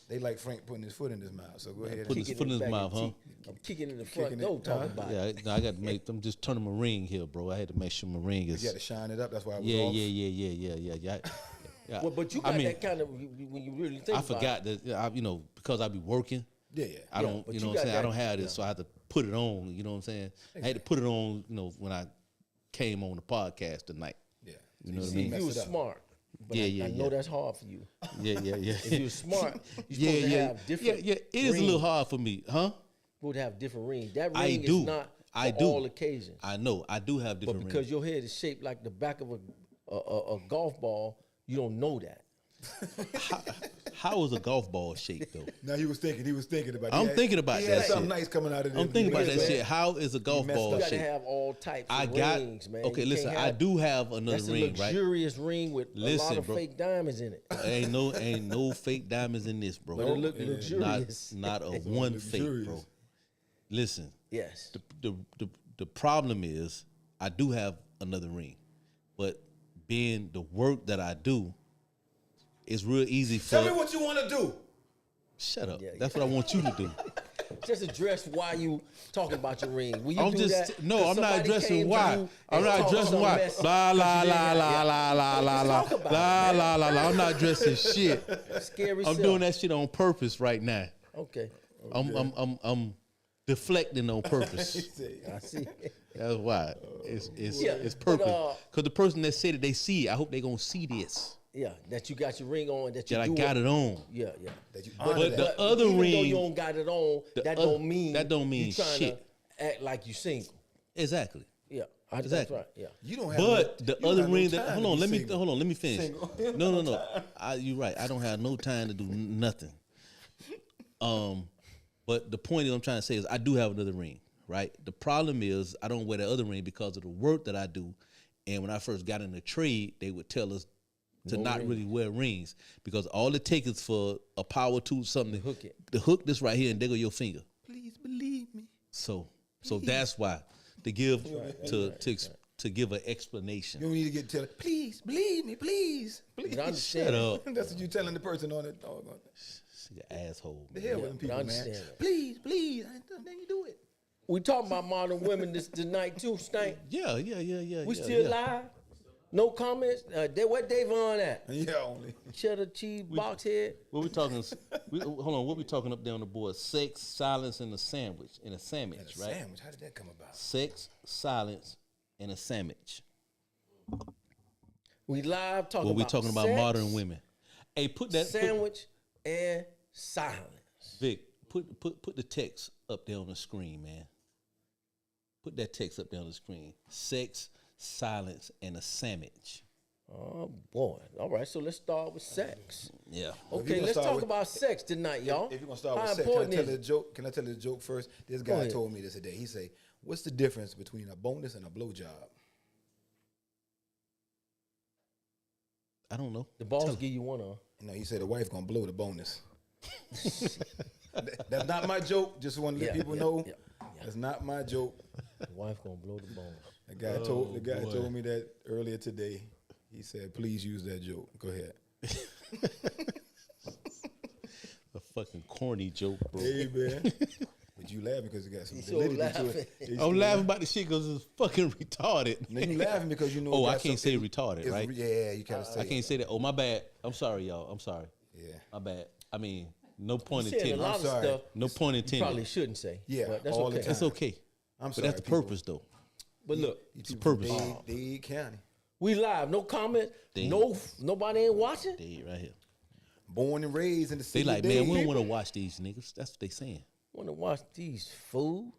They like Frank putting his foot in his mouth. So go ahead. Putting and his foot in his back mouth, of huh? the teeth. I'm kicking in the front Kicking it, door talking huh? about Yeah, it. I got to make. I'm just turning my ring here, bro. I had to make sure my ring is. you got to shine it up. That's why I was Yeah, off. yeah. Well, but you I got mean, that kind of when you really think I about forgot that because I be working. Yeah. I don't, but you you know what I'm got saying? I that- don't have this, so I had to put it on. You know what I'm saying? I had to put it on. When I came on the podcast tonight. Yeah. You know what I See, mean? if you was Mess it up. smart. But Yeah, I yeah, know yeah. that's hard for you. Yeah. If you're smart, you're Yeah, supposed to yeah, have different yeah. It is a little rings. hard for me, huh? Supposed to have different rings. That I ring do. is not for I do. all occasions. I know. I do have But different because rings. your head is shaped like the back of a golf ball, you don't know that. How is a golf ball shaped though? Now he was thinking about. I'm he had- thinking about he that had something shit. nice coming out of this. I'm thinking about that man. shit. How is a golf messed ball up. You got to shaped? have all types I of got. rings, man. Okay, You listen. can't I have- do have another That's a ring, right? luxurious ring with a lot Listen, of bro. fake diamonds in it. Ain't no fake diamonds in this, bro. But it look luxurious. Not a one fake, bro. luxurious. Listen, Yes. the problem is I do have another ring, but being the work that I do, it's real easy for. Tell me what you want to do. Shut up. Yeah, That's what I want you to do. Just address why you talking about your ring. Will you I'm do just that? no. 'Cause I'm not somebody came addressing to why. you I'm and not talked addressing some why. mess La la 'cause you la didn't la have- la la la la Let's talk about la it, la la la. I'm not addressing shit. Scary I'm self. doing that shit on purpose right now. Okay. I'm deflecting on purpose. I see. That's why it's Yeah, it's but, purpose. Because the person that said it, they see it. I hope they gonna see this. Yeah, that you got your ring on. That you That I do got it on. Yeah. That you But, honor the that. other even though ring- you don't got it on, the that other- don't mean that don't mean you trying shit. to act like you single. Exactly. Yeah, that's Exactly. right. Yeah. You don't have. But no, the you don't other have no ring time that to hold on, be let me single. hold on, let me finish. Single. No. You're right. I don't have no time to do nothing. But the point that I'm trying to say is I do have another ring, right? The problem is I don't wear the other ring because of the work that I do. And when I first got in the trade, they would tell us to not really wear rings because all it takes is for a power tool, something to hook it. to hook this right here and there go your finger. Please believe me. So that's why to give to give an explanation. You don't need to get tell. Please believe me. Please. But I understand. Shut up. That's what you're telling the person on it. Oh, She's an asshole. The Man. hell with them but I people, man. understand that. Please, please. Then you do it. We talking about modern women this tonight too, Stank. Yeah. We still live? No comments? Where Davon at? Yeah, only. Cheddar cheese box head? What we talking? Hold on. What we talking up there on the board? Sex, silence, and a sandwich. And a sandwich, right? Sandwich. How did that come about? Sex, silence, and a sandwich. We live talking What we about talking about? sex, Modern women. Hey, put that sandwich and silence. Vic, put the text up there on the screen, man. Put that text up there on the screen. Sex, silence, and a sandwich. Oh boy. All right, so let's start with sex. Yeah. Okay, gonna let's start talk with- about sex tonight, y'all. If you're gonna start How with sex, important can I tell is you a joke? Can I tell you the joke first? This guy ahead. told me this today. He say, "What's the difference between a bonus and a blowjob?" I don't know. the boss give you one on? You know, he said the wife gonna blow the bonus. That's not my joke. Just want to let people know. That's not my joke. The wife gonna blow the bone. The guy told me that earlier today. He said, "Please use that joke." Go ahead. A fucking corny joke, bro. Hey man, but you laughing because it got some He so validity to laughing. it. I'm laughing about the shit because it's fucking retarded. Now you laughing because you know. Oh, it I got can't some- say retarded, it's- right? Yeah, you can't say. I can't say that. Oh, my bad. I'm sorry, y'all. I'm sorry. Yeah. My bad. I mean, no point You saying a intended. lot of sorry. stuff No point you intended. probably shouldn't say. Yeah, but that's all okay. the time. That's okay. I'm But sorry. that's the people. purpose, though. But look, It's purpose. Dade County. we live. No comment. Dang. Nobody ain't watching. They right here. Born and raised in the They city. like, of man, Dade. we don't want to watch these niggas. That's what they saying. Want to watch these fools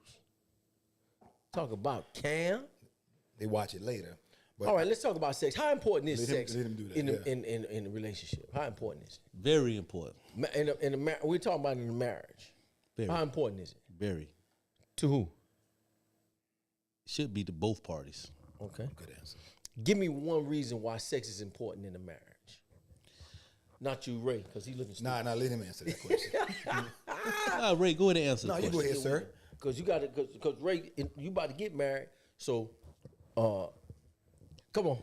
talk about Cam? They watch it later. But All right, let's talk about sex. How important is Let him- sex let him do that, in, yeah. in a relationship? How important is it? Very important. We're talking about in a marriage. Very. How important is it? Very. To who? Should be to both parties. Okay. good answer. Give me one reason why sex is important in a marriage. Not you, Ray, because he looking stupid. Nah, let him answer that question. Ray, go ahead and answer No, the you question. go ahead, sir. Because you got to, because Ray, you about to get married. So, come on.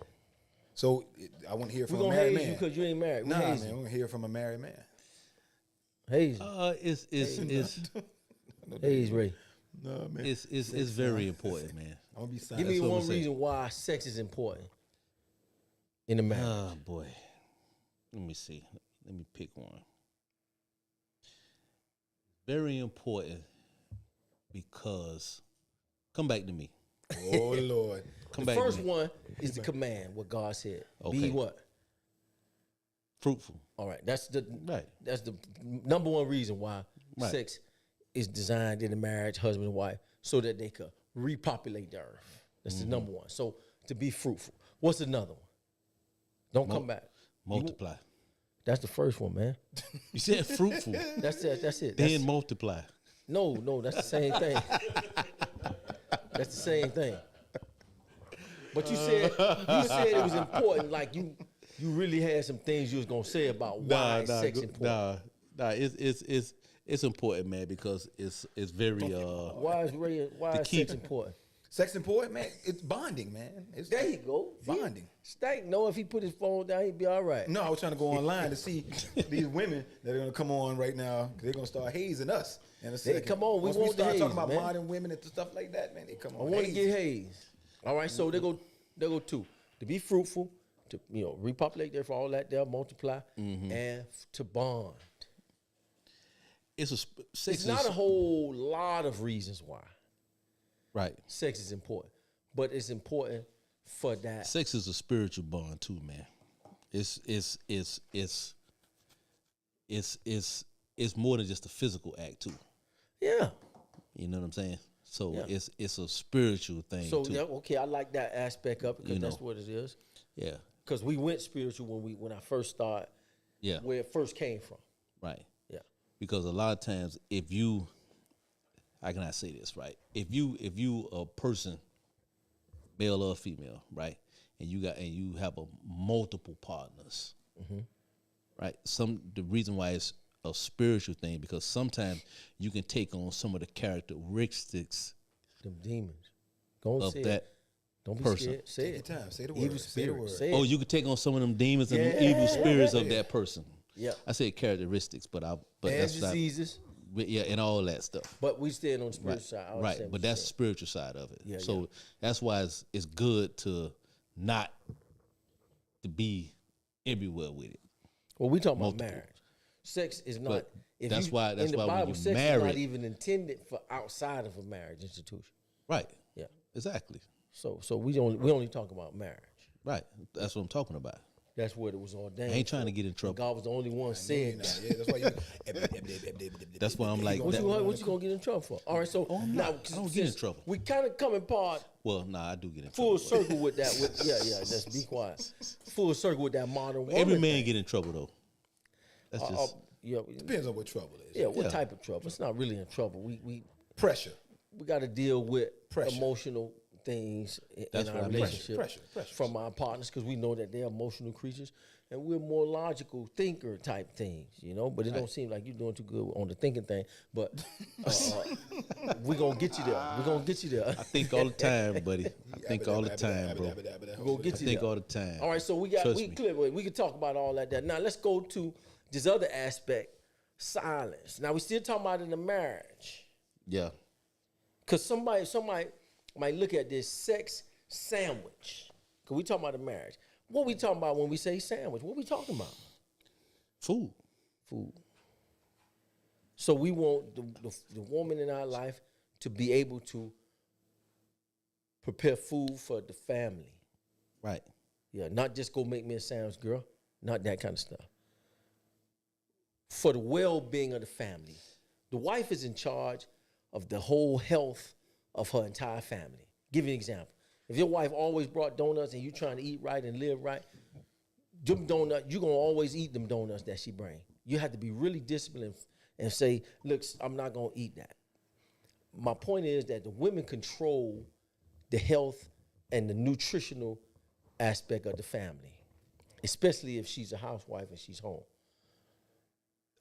So I want to hear We're from a going to married haze you man. because you ain't married. We Nah, man, haze I you. want to hear from a married man. Haze you. Haze Ray. No, man. It's very important, man. I'm gonna be Give silent. me what one I'm saying. reason why sex is important in a marriage. Oh boy. Let me see. Let me pick one. Very important because come back to me. Oh Lord. Come The back first to me. one is the command, what God said. Okay. Be what? Fruitful. All right. That's the Right. That's the number one reason why Right. sex is designed in a marriage, husband and wife, so that they could repopulate the earth. That's the number one. So to be fruitful. What's another one? Don't come back. Multiply. That's the first one, man. You said fruitful. That's it. That's it. Then That's, multiply. no, that's the same thing. That's the same thing. But you said it was important. Like you really had some things you was gonna say about why sex important. It's important, man, because it's very Why is keep- sex important? Sex important, man. It's bonding, man. It's There you go. Bonding. Stank know if he put his phone down, he'd be all right. No, I was trying to go online to see these women that are gonna come on right now. 'Cause they're gonna start hazing us in a second. come on, we Once want we the start haze, talking about man. modern women and stuff like that, man. They come I on. want to hazing. get hazed. All right, so they go two. To be fruitful, to repopulate there for all that there, multiply, and to bond. sex It's not a whole lot of reasons why right. sex is important, but it's important for that. Sex is a spiritual bond too, man. It's more than just a physical act too. Yeah. You know what I'm saying? So Yeah. it's a spiritual thing So too. yeah, okay, I like that aspect of it because You that's know. what it is. Yeah. Because we went spiritual when I first started, Yeah. where it first came from. Right. Yeah. Because a lot of times if you how can I say this, right? If you a person, male or female, right, and you have a multiple partners, right? The reason why it's a spiritual thing because sometimes you can take on some of the characteristics Them demons. Go and of say that. it. Don't be person. scared. Say Take it. your time. Say the Evil word. Say the spirit. word. Say Oh, it. you can take on some of them demons and them Yeah. evil spirits of that person. Yeah. I said characteristics, but and that's not. diseases. Yeah, and all that stuff. But we stand on the spiritual Right, side. I right. understand But what that's the you're spiritual side of it. Yeah, So yeah. that's why it's good to not to be everywhere with it. well, we talking multiple. about marriage. Sex is not. But If that's you, why- that's in the why when Bible, you sex is marry- not even intended for outside of a marriage institution. Right. Yeah. Exactly. So we only talk about marriage. Right. That's what I'm talking about. That's what it was ordained. I ain't trying to for. get in trouble. God was the only one You said know, that. yeah, that's why you. That's why I'm like What that. you gonna get in trouble for? All right, so I'm now not. I don't get in since trouble. We kind of coming part Well, nah, I do get in full trouble. circle with that. Yeah. Just be quiet. Full circle with that modern woman. Every man thing. get in trouble though. That's just Yeah, Depends on what trouble is. yeah. What Yeah. type of trouble? It's not really in trouble. We Pressure. got to deal with Pressure. emotional things That's in what our I mean. relationship Pressure. from our partners because we know that they're emotional creatures and we're more logical thinker type things, you know. But it don't seem like you're doing too good on the thinking thing. But we're gonna get you there. We're gonna get you there. I think all the time, buddy. I think all the time, bro. We're gonna get I you think there. all the time. All right, so we Trust me. clear. We can talk about all that. Now let's go to this other aspect, silence. Now we still talking about in the marriage, Yeah. cause somebody might look at this sex sandwich. Cause we talking about the marriage. What we talking about when we say sandwich? What we talking about? Food. Food. So we want the woman in our life to be able to prepare food for the family. Right. Yeah, not just go make me a sandwich, girl. Not that kind of stuff. For the well-being of the family. The wife is in charge of the whole health of her entire family. Give you an example. If your wife always brought donuts and you trying to eat right and live right, them donuts, you're going to always eat them donuts that she bring. You have to be really disciplined and say, look, I'm not going to eat that. My point is that the women control the health and the nutritional aspect of the family, especially if she's a housewife and she's home,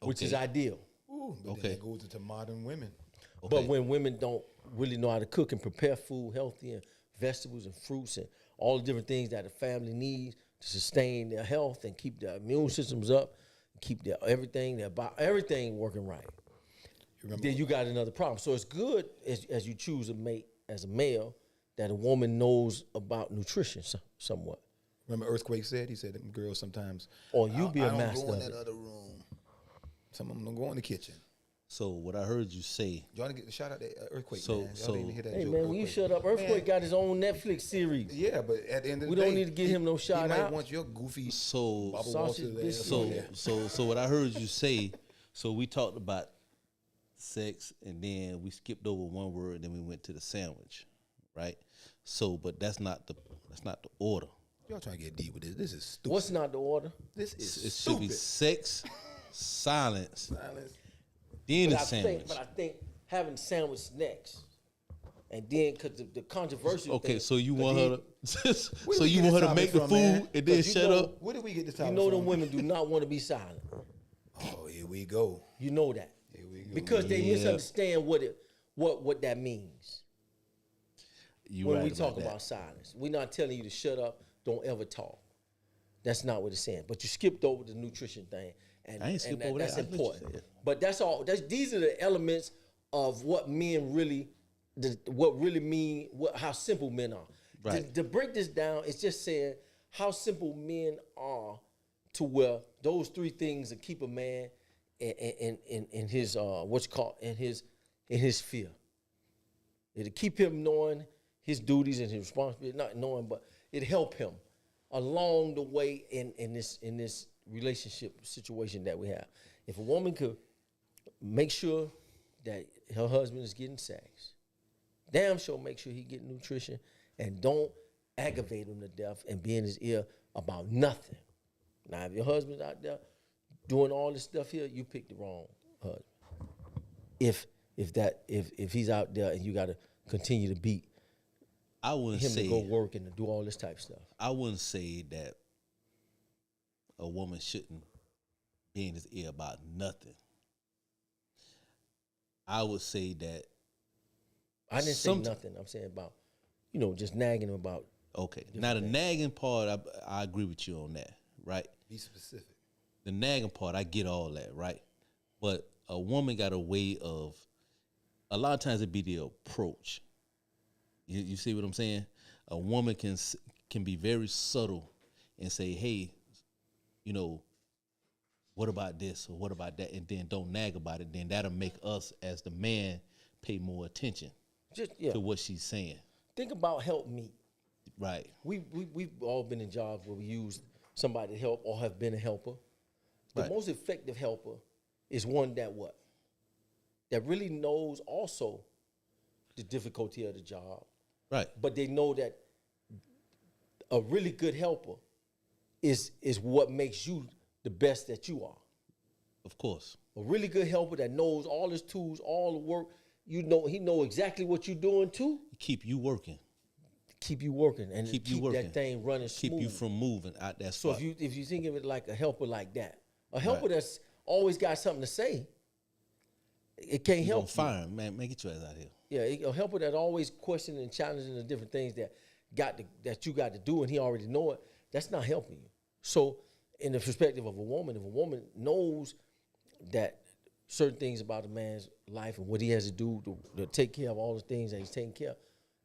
which is Okay. ideal. Ooh, but Okay. then that goes into modern women. But when women don't really know how to cook and prepare food healthy and vegetables and fruits and all the different things that a family needs to sustain their health and keep their immune systems up, keep their everything working right, then you got another problem. So it's good as you choose a mate as a male that a woman knows about nutrition somewhat. Remember Earthquake said? He said them girls sometimes. Or you be I a don't master go in of that it. other room. Some of them don't go in the kitchen. So what I heard you say, Y'all didn't get the shout out to Earthquake, So- man. Y'all didn't so- hear that Hey joke, man, will you Earthquake. shut up? Earthquake Man, got his own Netflix series. Yeah, but at the end of the We day, don't need to give him no shout He might out. want your goofy so Bubba Sausage Walters biscuit. ass so on there. so what I heard you say, so we talked about sex and then we skipped over one word and then we went to the sandwich, right? So but that's not the order. Y'all trying to get deep with this. This is stupid. What's not the order? This is It should be stupid. sex, silence, Silence. then the But sandwich. I think having sandwich next, and then because the controversial. Okay, thing, so you 'cause want he- her to Where so did we you get want her this to make topic the from, food man? and then 'Cause you shut know- up? Where did we get this You topic know from? them women do not want to be silent. Oh, here we go. You know that Here we go. because they Yeah. misunderstand what that means. You When right we talk that. about silence, we're not telling you to shut up, don't ever talk. That's not what it's saying. But you skipped over the nutrition thing, and I ain't skipped over that's that. I let you important. say it. But that's all. These are the elements of what men really, what really mean, how simple men are. Right. To break this down, it's just saying how simple men are to where those three things will keep a man in his what's called in his fear. It'll keep him knowing his duties and his responsibility, not knowing, but it'll help him along the way in this relationship situation that we have. If a woman could make sure that her husband is getting sex, damn sure make sure he getting nutrition, and don't aggravate him to death and be in his ear about nothing. Now, if your husband's out there doing all this stuff here, you picked the wrong husband. If he's out there and you got to continue to beat I wouldn't him say to go work and to do all this type of stuff. I wouldn't say that a woman shouldn't be in his ear about nothing. I would say that I didn't say Somet- nothing. I'm saying about, just nagging him about. okay. Now the nagging part, I agree with you on that, right? Be specific. the nagging part, I get all that, right? But a woman got a way of, a lot of times it be the approach. You see what I'm saying? A woman can be very subtle and say, hey, you know, what about this or what about that? And then don't nag about it. Then that'll make us as the man pay more attention Just to what she's saying. think about help me. Right. We've all been in jobs where we use somebody to help or have been a helper. The Right. most effective helper is one that what? That really knows also the difficulty of the job, Right. but they know that a really good helper is what makes you the best that you are. Of course. A really good helper that knows all his tools, all the work. You know, he know exactly what you're doing too. Keep you working. Keep you working and Keep keep you working. that thing running Keep smooth. you from moving out that So spot. if you think of it like a helper like that, a helper Right. that's always got something to say, it can't you help gonna you. fire him, man. Get your ass out of here. Yeah, a helper that always questioning and challenging the different things that you got to do, and he already know it. That's not helping you. So, in the perspective of a woman, if a woman knows that certain things about a man's life and what he has to do to take care of all the things that he's taking care of,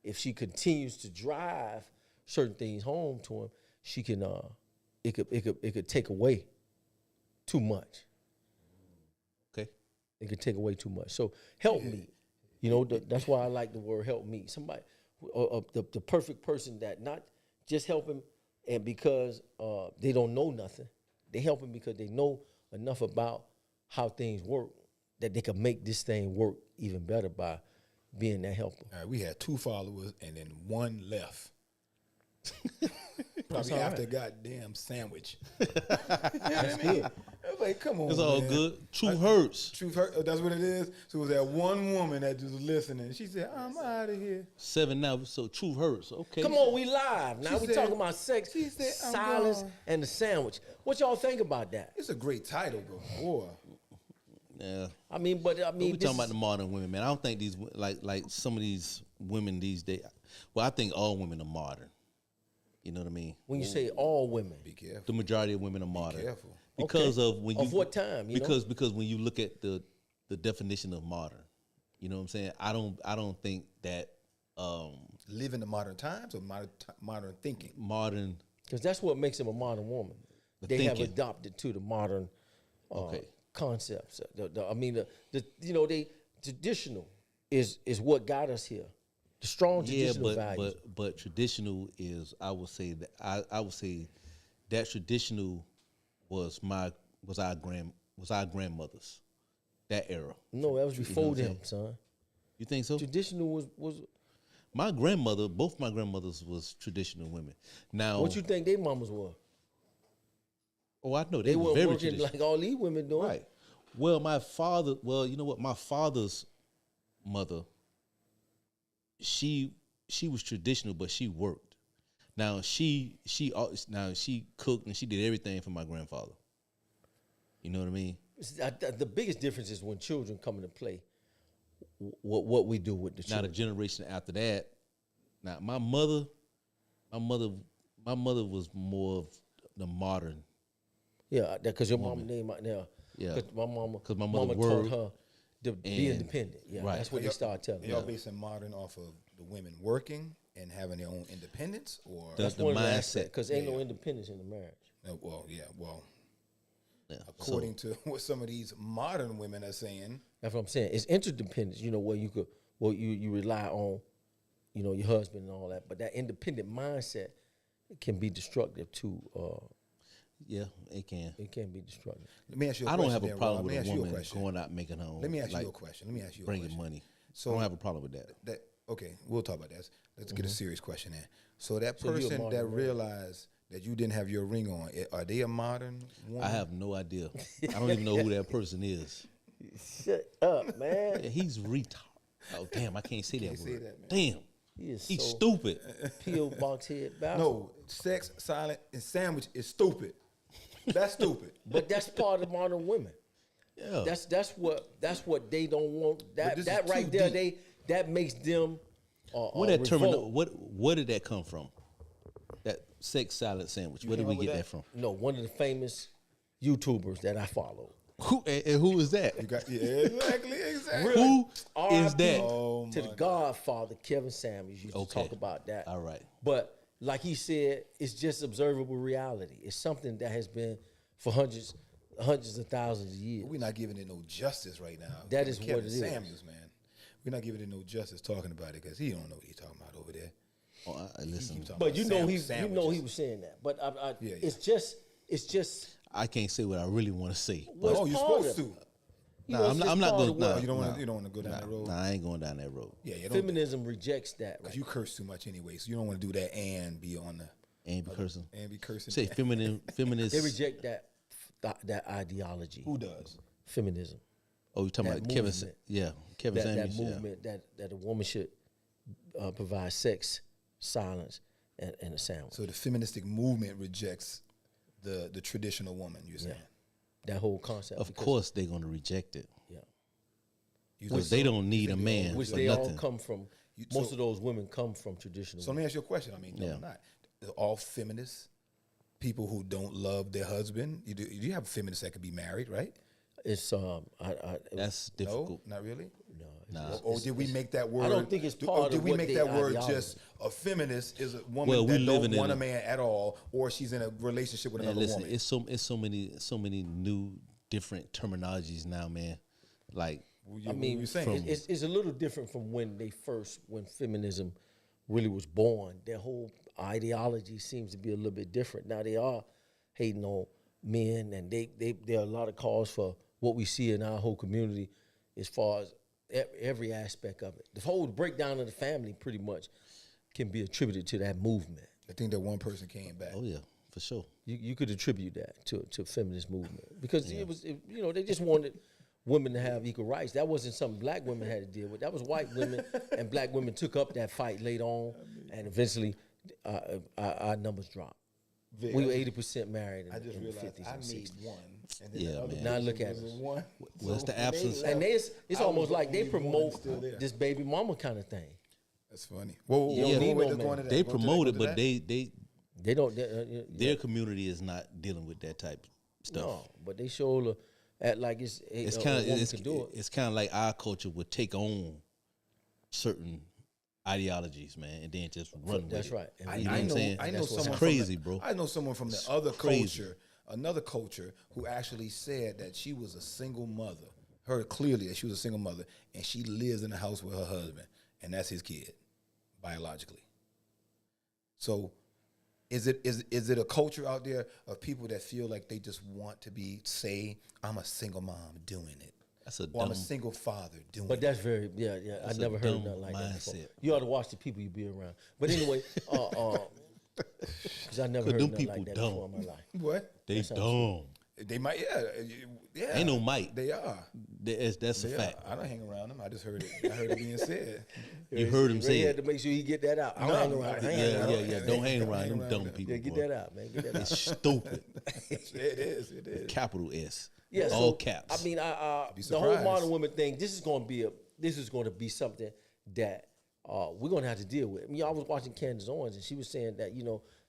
if she continues to drive certain things home to him, she can it could take away too much. Okay. It could take away too much. So help me. You know, that's why I like the word help me. Somebody, the perfect person that not just help him and because they don't know nothing. They help him because they know enough about how things work that they can make this thing work even better by being that helper. All right, we had 2 followers and then 1 left. Probably all after right. a goddamn sandwich. That's good. I was like, come on, It's all man. good. Truth hurts. Truth hurt. That's what it is. So it was that one woman that just was listening. She said, "I'm out of here." 7 now, so truth hurts. Okay. Come on, we live. Now She we said- talking about sex, she said, "I'm silence, gone." and the sandwich. What y'all think about that? It's a great title, but boy, Yeah. I mean, we We talking this about is- the modern women, man. I don't think these like some of these women these days. Well, I think all women are modern. You know what I mean? when you say all women. be careful. The majority of women are modern. careful. Because Okay. of when you Of what time, you know? because when you look at the definition of modern, you know what I'm saying? I don't think that Live in the modern times or modern thinking. modern Because that's what makes them a modern woman. The They have thinking. adopted to the modern Okay. concepts. The traditional is what got us here. The strong yeah, traditional values. but traditional is I would say that traditional was our grandmothers, that era. No, that was before what I'm them, son. You think so? Traditional was My grandmother, both my grandmothers was traditional women. Now, what you think they mamas were. oh, I know They they were weren't very working traditional. like all these women doing. Right. Well, you know what? My father's mother, she was traditional, but she worked. Now she cooked and she did everything for my grandfather. You know what I mean? The biggest difference is when children come into play. What we do with the Now the children. generation after that, now my mother was more of the modern. Yeah, because your mama name out there. Yeah. Because my mama. 'Cause my mother taught worked her to be and- independent. Yeah, right. that's what they started telling Y'all me. basing modern off of the women working and having their own independence, or The- That's one of the mindset. aspects. Because ain't no independence in the marriage. well, Yeah. according to what some of these modern women are saying. That's what I'm saying. It's interdependence. You know where you rely on, your husband and all that. But that independent mindset can be destructive too. Yeah, it can. It can be destructive. Let me ask you. A I don't question have a then, problem Rob. with Let me a ask you a woman question. going out making her own. Let me ask like, you a question. Let me ask you a bringing question. money. So I don't have a problem with that. Okay, we'll talk about that. Let's get a serious question in. So that So you a person modern that man. realized that you didn't have your ring on, are they a modern woman? I have no idea. I don't even know who that person is. Shut up, man. Yeah, he's retarded. Oh damn, I can't say that say word. that, man. Damn, He is he's so stupid. P.O. box head bastard. No, sex, silent, and sandwich is stupid. That's stupid. But that's part of modern women. Yeah, That's what they don't want. That this that is right too there, deep. that makes them. where that terminal? revolt. Where did that come from? That sex salad sandwich. Where did we came up get with that that? from? No, one of the famous YouTubers that I follow. Who and who is that? You got exactly. Who is RIP that? Oh, to the my Godfather, Kevin Samuels, used to Okay. talk about that. All right. But like he said, it's just observable reality. It's something that has been for hundreds of thousands of years. We're not giving it no justice right now. That is Kevin what it is. Samuels, man. We're not giving it no justice talking about it because he don't know what he's talking about over there. Oh, listen, Keep talking But about you know he sandwiches. was saying that. But Yeah, it's just I can't say what I really want to say. Well, Oh, it's you're part supposed of to. you Nah, know, I'm it's not- just I'm not part gonna- of the world. nah. You don't want to go down that road. Nah, I ain't going down that road. Yeah, you don't. Feminism rejects that. Because Right? you curse too much anyway, so you don't want to do that and be on the Ain't be cursing. and be cursing. Say feminist. They reject that ideology. Who does? Feminism. Oh, you talking that about Kevin? movement. Yeah, Kevin That Samuels. Yeah. movement that a woman should provide sex, silence, and a sound. So the feministic movement rejects the traditional woman. You're saying? That whole concept. Of because- course, they're gonna reject it Yeah. You because think they so? don't need a think they all- man Which for they nothing. all come from. You- Most so- of those women come from traditional. So let me ask you a question. I mean, no, Yeah. not all feminists. People who don't love their husband. You have feminists that could be married, right? It's That's difficult. No, not really. no. Nah. Or did we make that word? don't think it's or part did of we what make they that word ideology. just a feminist is a woman Well, we that don't living in want a a- man at all, or she's in a relationship with Man, another listen, woman. it's so many new different terminologies now, man. Like I mean, you saying? it's a little different from when feminism really was born. Their whole ideology seems to be a little bit different. Now they are hating on men, and there are a lot of calls for what we see in our whole community as far as every aspect of it. The whole breakdown of the family pretty much can be attributed to that movement. I think that one person came back. oh yeah, for sure. You could attribute that to feminist movement because they just wanted women to have equal rights. That wasn't something black women had to deal with. That was white women, and black women took up that fight later on, and eventually our numbers dropped. Vic, We were 80% married in, I just in the realized 50s I and made 60s. one, and then Yeah, the other man. Now person look at was us. in one. Well, it's the when they absence- left, And it's I was almost the like they only one promote still there. this baby mama kind of thing. That's funny. Whoa, You don't need no let's go man. into that. They Go to that, promote go it, to but that. They don't. their community is not dealing with that type of stuff. No, but they show act like it's It's a kind of woman can do it. it's kind of like our culture would take on certain ideologies, man, and then just run with That's it. right. And I, we- You know I what I'm know, saying? I know That's what's someone crazy, from bro. I know someone from the other crazy. culture, another culture, who actually said that she was a single mother. Heard clearly that she was a single mother, and she lives in the house with her husband, and that's his kid, biologically. So, is it a culture out there of people that feel like they just want to say, I'm a single mom doing it, That's a or I'm dumb. a single father doing But it? that's very I That's a never heard dumb nothing like that before. mindset. You ought to watch the people you be around. But anyway, because I never Cause heard them nothing people like that dumb. before in my life. What? They dumb. They might, yeah. Ain't no might. They are. That's a They fact. are. I don't hang around them. I just heard it. I heard it being said. You heard him Ray say had it. to make sure he get that out. I don't hang around. I ain't hang around. Yeah. Don't hang around them dumb people. Yeah, get boy. that out, man. Get that out. It's stupid. It is. It is. Capital S. Yeah, all so, caps. I mean, Be the whole surprised. modern woman thing. This is going to be something that we're going to have to deal with. I mean, I was watching Candace Owens, and she was saying that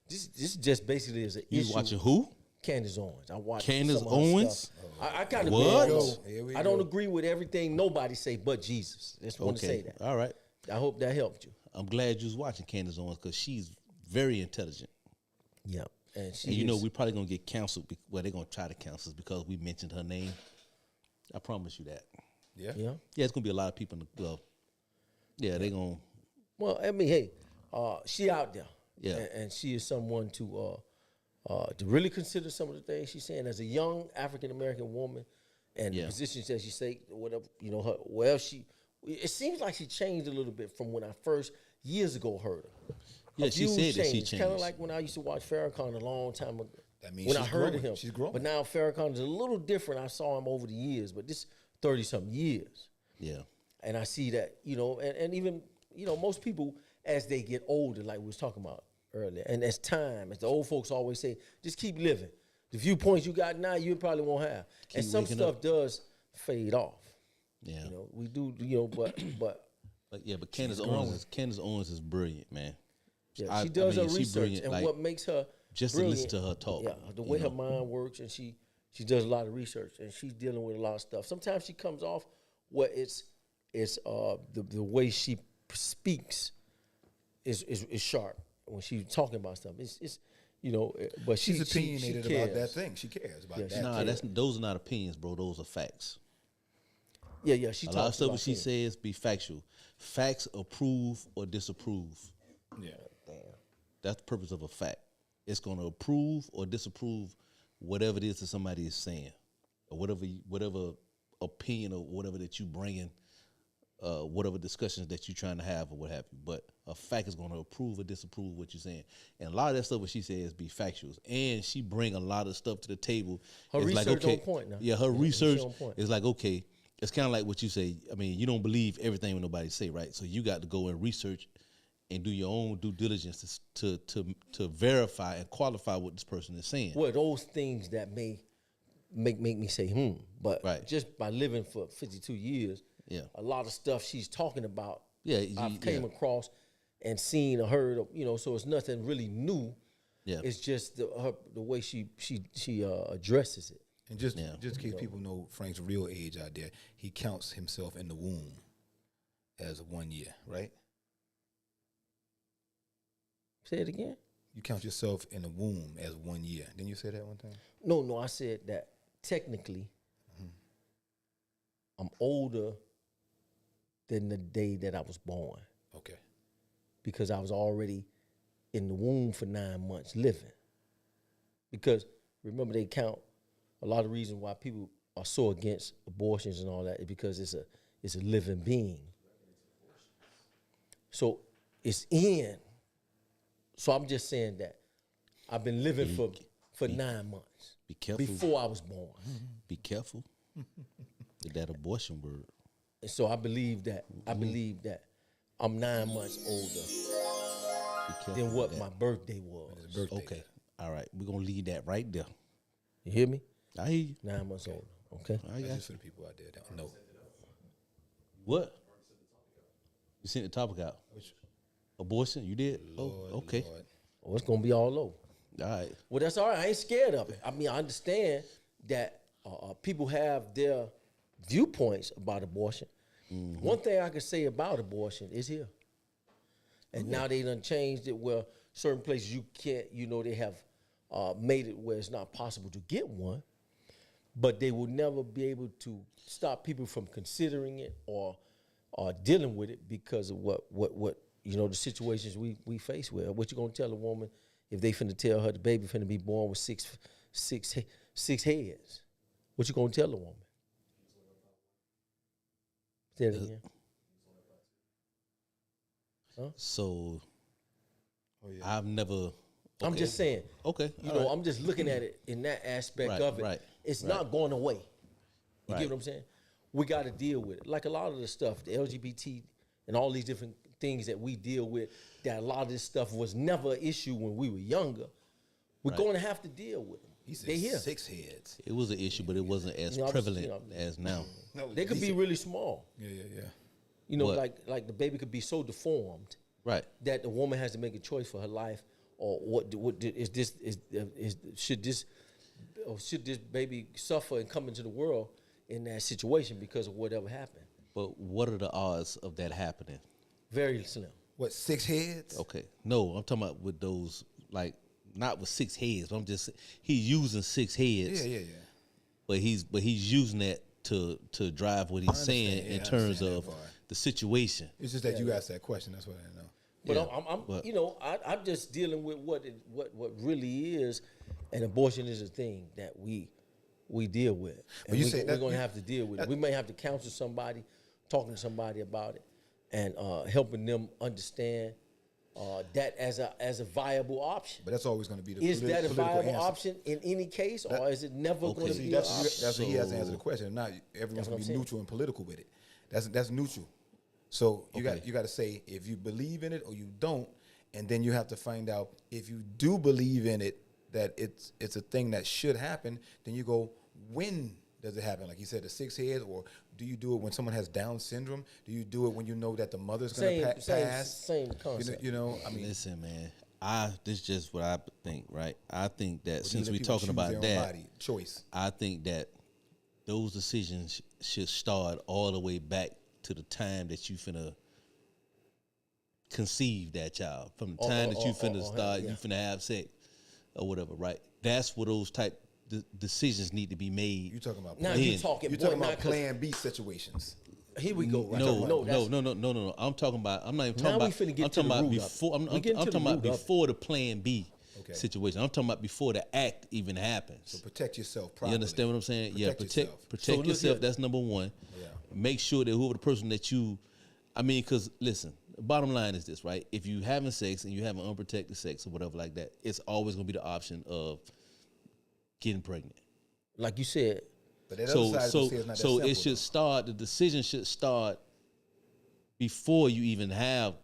this just basically is an you issue. watching who? Candace Owens. I watched Candace some of her Owens? stuff. I kind of What? Here we I don't go. agree with everything nobody say, but Jesus. Just want to say Okay. that. All right. I hope that helped you. I'm glad you was watching Candace Owens because she's very intelligent. Yeah, and she. And you know, is- we probably gonna get canceled. Well, they're gonna try to cancel us because we mentioned her name. I promise you that. Yeah. Yeah. Yeah, it's gonna be a lot of people in the well. Yeah, they're gonna. Well, I mean, hey, she out there. Yeah. And she is someone to really consider some of the things she's saying as a young African American woman, and Yeah. the positions that she say, whatever, her. It seems like she changed a little bit from when I first years ago heard her. Yeah, Her she views said that she Kind of changed. like when I used to watch Farrakhan a long time ago. That means when she's I heard of growing. him, She's growing. But now Farrakhan is a little different. I saw him over the years, but this 30-something years. Yeah. And I see that, and even, most people as they get older, like we was talking about earlier, and as the old folks always say, just keep living. The viewpoints you got now, you probably won't have. And some waking stuff up. does fade off. Yeah. We do, but But Candace Owens is brilliant, man. yeah, she does her she's research, brilliant, and like, what makes her just to listen brilliant, to her talk, Yeah, the way you her know. mind works, and she She does a lot of research, and she's dealing with a lot of stuff. Sometimes she comes off where it's the way she speaks is sharp when she's talking about stuff. It's but She's she opinionated cares. about that thing. She cares about Yeah, that. Nah, thing. those are not opinions, bro. Those are facts. Yeah. She A talks lot of stuff about what she things. says be factual. Facts approve or disapprove. Yeah. That's the purpose of a fact. It's going to approve or disapprove whatever it is that somebody is saying, or whatever opinion or whatever that you bringing, whatever discussions that you're trying to have or what have you. But a fact is going to approve or disapprove what you're saying. And a lot of that stuff what she says be factual. And she bring a lot of stuff to the table. Her It's research on point now. Yeah, her Yeah, research she on point. is like, okay, it's kind of like what you say. I mean, you don't believe everything when nobody say, right? So you got to go and research and do your own due diligence to verify and qualify what this person is saying. Well, those things that may make me say, but Right. just by living for 52 years, Yeah. a lot of stuff she's talking about, Yeah, I've came across and seen or heard, so it's nothing really new. Yeah. It's just the way she addresses it. And just Yeah. in case people know Frank's real age out there, he counts himself in the womb as 1 year, right? Say it again. You count yourself in the womb as 1 year. Didn't you say that one time? No, I said that technically I'm older than the day that I was born Okay. because I was already in the womb for 9 months living. Because remember, they count a lot of reasons why people are so against abortions and all that is because it's a living being. So it's in. So I'm just saying that I've been living for 9 months Be careful. before I was born. Be careful with that abortion word. And so I believe that I'm 9 months older Be careful than with what that. my birthday was. Birthday. Okay. All right. We're gonna leave that right there. You hear me? I hear you. 9 months older. Okay. I That's got just you. for the people out there that don't know. What? You sent the topic out. Which, Abortion? You did? Lord, okay. Lord. Oh, it's gonna be all over. All right. Well, that's all right. I ain't scared of it. I mean, I understand that people have their viewpoints about abortion. One thing I can say about abortion is here. And now they done changed it where certain places you can't, they have made it where it's not possible to get one, but they will never be able to stop people from considering it or dealing with it because of what the situations we face with. What you gonna tell a woman if they finna tell her the baby finna be born with six heads? What you gonna tell a woman? Say it again. So Oh, yeah. I've never. I'm okay. just saying. Okay. You all know, right. I'm just looking at it in that aspect Right, of it. right, It's right. not going away. You Right. get what I'm saying? We got to deal with it. Like a lot of the stuff, the LGBT and all these different things that we deal with, that a lot of this stuff was never an issue when we were younger. We're Right. going to have to deal with them. He said They here. 6 heads. It was an issue, but it wasn't as You know, I was- prevalent you know, as now. They could be really small. Yeah. You know, What? like the baby could be so deformed Right. that the woman has to make a choice for her life, or should this baby suffer and come into the world in that situation because of whatever happened? But what are the odds of that happening? Very slim. What, 6 heads? Okay. No, I'm talking about with those, like, not with 6 heads. But I'm just he's using 6 heads. Yeah. But he's using that to drive what he's saying understand, yeah, in I terms understand that of part. the situation. It's just that you asked that question. That's what I didn't know. But Yeah, I'm but- I'm just dealing with what really is, and abortion is a thing that we deal with. And you say we're that- going to have to deal with it. We may have to counsel somebody, talking to somebody about it, and helping them understand that as a viable option. But that's always going to be the Is that a political viable answer. option in any case, or is it never Okay. going to See, be an that's option? what he has to answer So- the question. If not, everyone's what going I'm to be saying. neutral and political with it. That's neutral. So you Okay. got to say if you believe in it or you don't, and then you have to find out if you do believe in it that it's a thing that should happen. Then you go, when does it happen? Like you said, the 6 heads, or do you do it when someone has Down syndrome? Do you do it when you know that the mother's going to pass? Same concept. I mean, Listen, man, This is just what I think, right? I think that Or do you since let we're people talking choose about their own that, body? Choice. I think that those decisions should start all the way back to the time that you finna conceive that child. From the time that you finna start, you finna have sex or whatever, right? That's where those type decisions need to be made. You talking about? Now plan- you talking. You're boy, talking now, about 'cause Plan B situations. Here we go. Right? No, that's- no. I'm talking about. I'm not even Now talking we about. finna get I'm to talking the about root of it. before. I'm We getting to the talking about root of it. before the Plan B Okay. situation. I'm talking about before the act even happens. So protect yourself properly. You understand what I'm saying? Protect yourself. So Protect look yourself. here. That's number one. Yeah. Make sure that whoever the person that you, I mean, because listen, the bottom line is this, right? If you having sex and you having unprotected sex or whatever like that, it's always gonna be the option of getting pregnant. Like you said, But that other So side so say it's not that so it simple, should start. The decision should start before you even have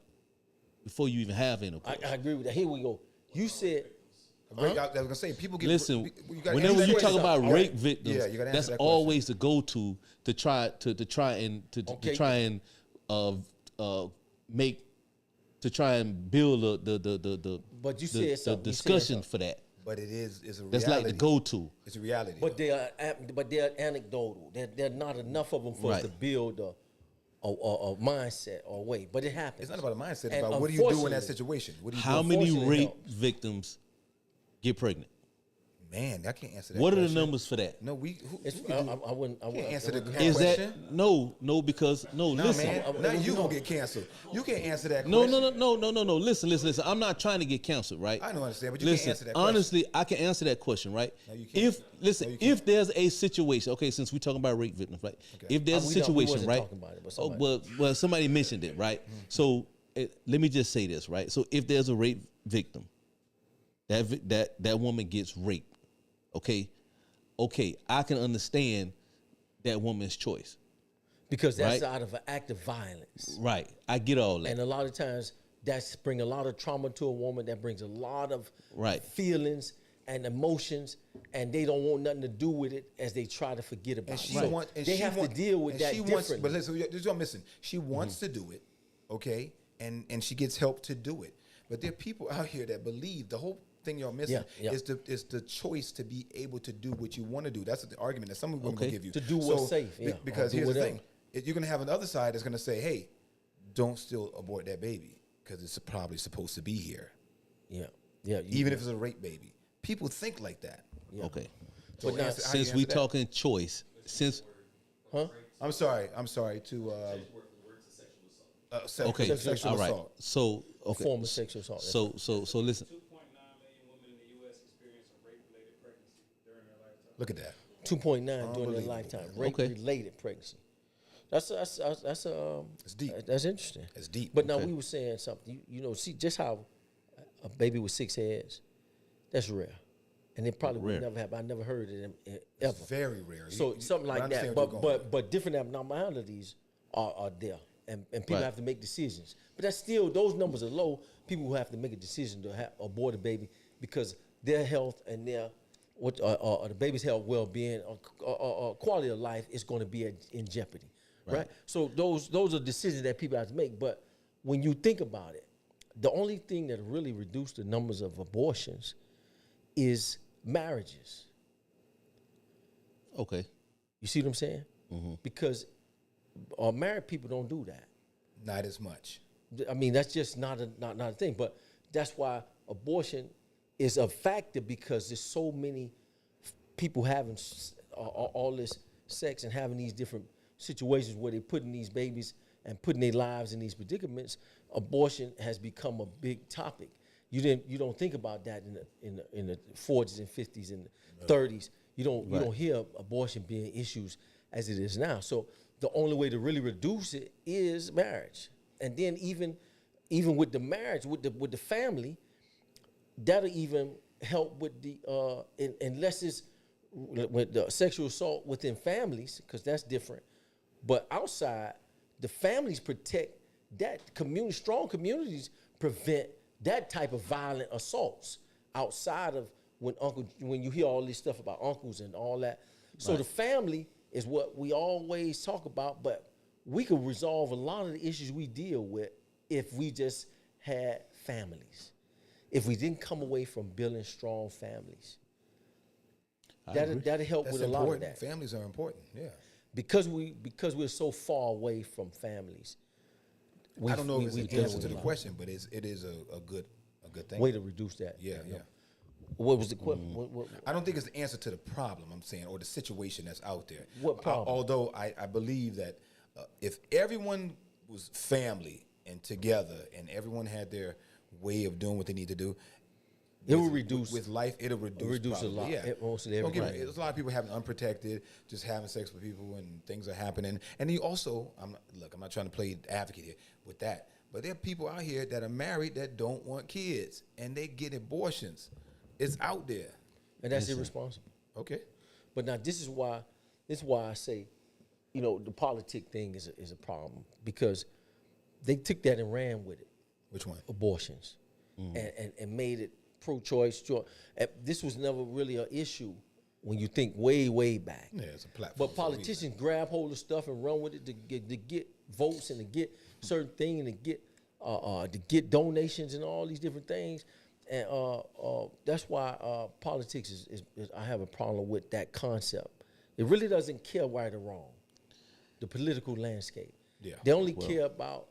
intercourse. I agree with that. Here we go. You said though. I was gonna say people get. Listen, you gotta whenever answer that you talk question. about All rape right. victims, Yeah, you gotta answer that's that question. always the go-to to try and make to try and build the But you the, said the something. You said discussion something. for that. But it's a reality. That's like the go-to. It's a reality. But they're anecdotal. They're not enough of them for us Right. to build a mindset or way. But it happens. it's not about a mindset. It's And about what do you do in that unfortunately- situation? What do you How do? many Unfortunately, rape helps. victims get pregnant? Man, I can't answer that. What are the question. numbers for that? No, we. It's, who can do- I wouldn't. can't answer the Is question. that no? Because no. Nah, Listen, man. Now you gonna get canceled. You can't answer that No, question. no. Listen. I'm not trying to get canceled, right? I don't understand, but you listen, can't answer that question. honestly, I can answer that question, right? No, you can't. If listen, No, you can't. if there's a situation, okay, since we're talking about rape victims, right? Okay. If there's a We situation, wasn't right? talking about it, but Oh, somebody- well, somebody mentioned it, right? So let me just say this, right? So if there's a rape victim, that woman gets raped, okay, I can understand that woman's choice, because that's Right. out of an act of violence. right? I get all that. And a lot of times that's bring a lot of trauma to a woman. That brings a lot of Right. feelings and emotions, and they don't want nothing to do with it as they try to forget about And it. she So wants. And they she have want- to deal with and that she differently. But listen, this is what I'm missing. She wants to do it, okay, and she gets help to do it. But there are people out here that believe the whole thing you're missing Yeah. is the choice to be able to do what you want to do. That's the argument that some women Okay. will give you To do what's safe, yeah, Because or do here's the whatever. thing: you're gonna have another side that's gonna say, "Hey, don't still abort that baby because it's probably supposed to be here, yeah. even if it's a rape baby." People think like that. Okay. So But now, answer- how you Since we answer that? talking choice, since I'm sorry to okay, sexual all right. assault. So a okay. form of sexual assault. So listen. 2.9 million women in the U.S. experience a rape-related pregnancy during their lifetime. Look at that. 2.9 during their Unbelievable. lifetime. Okay. Rape-related pregnancy. That's It's deep. That's interesting. It's deep. But now Okay. we were saying something. You know, see just how a baby with 6 heads. That's rare, and it probably would Rare. never happen. I never heard it ever. It's very rare. So something I like understand that. what you're going But different abnormalities are there, and people Right. have to make decisions. But that's still, those numbers are low. People who have to make a decision to abort a baby because their health and their the baby's health, well-being, or quality of life is going to be in jeopardy, right? So those are decisions that people have to make. But when you think about it, the only thing that really reduced the numbers of abortions is marriages. Okay. You see what I'm saying? Because married people don't do that. Not as much. I mean, that's just not a thing. But that's why abortion is a factor, because there's so many people having all this sex and having these different situations where they're putting these babies and putting their lives in these predicaments. Abortion has become a big topic. You don't think about that in the 40s and 50s and 30s. You don't hear abortion being issues as it is now. So the only way to really reduce it is marriage. And then even with the marriage, with the family, that'll even help with the unless it's with the sexual assault within families, because that's different. But outside, the families protect that community. Strong communities prevent that type of violent assaults outside of when you hear all this stuff about uncles and all that. So the family is what we always talk about, but we could resolve a lot of the issues we deal with if we just had families. if we didn't come away from building strong families. I agree. That'll help That's with a lot of important. that. Families are important. Yeah. Because we're so far away from families. I don't know if it's we the dealing answer with to a the lot. question, but it is a good thing. Way to reduce that. Yeah, yeah. What was the question? I don't think it's the answer to the problem, I'm saying, or the situation that's out there. What problem? Although I believe that if everyone was family and together and everyone had their way of doing what they need to do, It will reduce with life. It'll reduce a lot. Yeah, Mostly Don't get me- everybody. there's a lot of people having unprotected, just having sex with people, and things are happening. And you also, I'm not trying to play advocate here with that, but there are people out here that are married that don't want kids, and they get abortions. It's out there. and that's irresponsible. Okay. But now this is why I say, the politic thing is a problem, because they took that and ran with it, Which one? abortions, and made it pro-choice. This was never really an issue when you think way back. Yeah, it's a platform. But politicians grab hold of stuff and run with it to get votes and to get certain things and to get donations and all these different things. And that's why politics is I have a problem with that concept. It really doesn't care right or wrong, the political landscape. Yeah. They only care about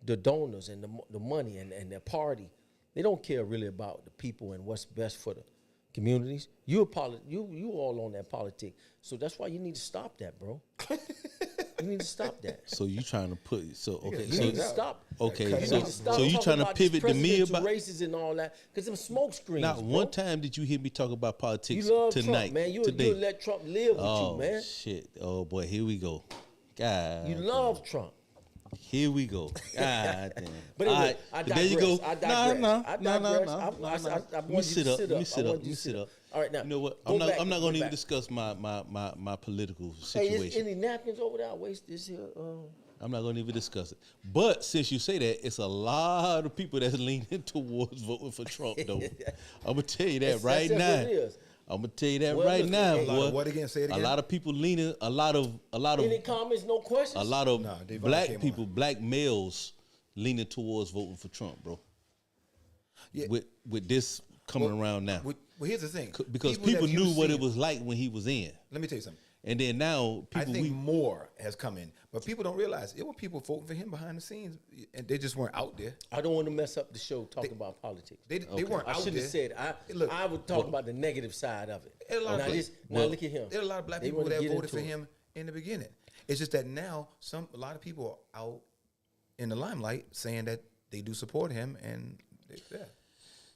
the donors and the money and their party. They don't care really about the people and what's best for the communities. You all on that politic. So that's why you need to stop that, bro. You need to stop that. So you trying to put okay? You So need to stop. okay, You so need to stop so you talking trying to about these pivot to me presidential about? races and all that, because them smoke screens. Not bro. one time did you hear me talk about politics You love tonight. Trump, man. You today. let Trump live with Oh you, man. shit! Oh boy, here we go. God, You love Trump. here we go. God damn. But All anyway, right, I there you go. digress. I digress. No. I Let want me you sit to up. sit Let me up. sit I up. want Let me sit up. All right, now. You know what? go I'm not. back, I'm not go going to even back. discuss my political Hey, is situation. any napkins over there? I waste this here. I'm not going to even discuss it. But since you say that, it's a lot of people that's leaning towards voting for Trump, though. I'm gonna tell you that right that's now. what it is. I'm gonna tell you that Well, right listen, now, hey, A lot boy. of what again? Say it again. A lot of people leaning. A lot of Any comments? No questions. a lot of Nah, Devon black came people, black males, leaning towards voting for Trump, bro. Yeah. With this coming around now, Well, here's the thing. because that people you knew what see- it was like when he was in, Let me tell you something. and then now I people think more has come in, but people don't realize it were people voting for him behind the scenes, and they just weren't out there. I don't want to mess up the show talking about politics. They weren't I out should there. have said Look, I would talk about the negative side of it. There are a lot of Now, black- now look at him. There are a lot of black They people wanna that get voted for into it. him in the beginning. It's just that now a lot of people are out in the limelight saying that they do support him, and yeah.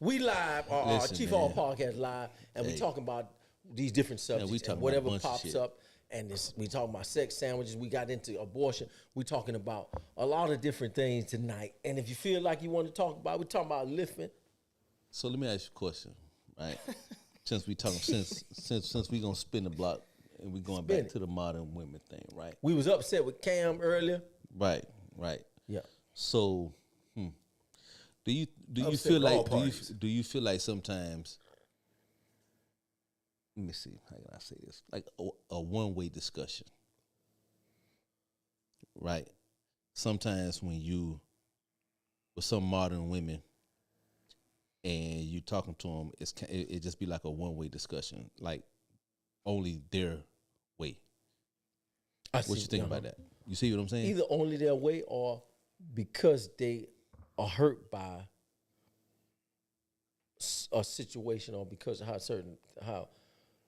We live, Listen, Chief man. All Podcast live, and we Hey. talking about these different subjects. we talking and about a whatever bunch of pops shit. up, and we talking about sex sandwiches. We got into abortion. We talking about a lot of different things tonight. And if you feel like you want to talk about, we talking about lifting. So let me ask you a question, right? since we talking, since we gonna spin the block and we going Spin back it. to the modern women thing, right? We was upset with Cam earlier. Right. Yeah. So, do you Upset feel with all like parties. do you feel like sometimes? Let me see. How can I say this? Like a one-way discussion, right? Sometimes when you with some modern women and you talking to them, it just be like a one-way discussion, like only their way. What you think about that? You see what I'm saying? Either only their way or because they are hurt by a situation, or because of how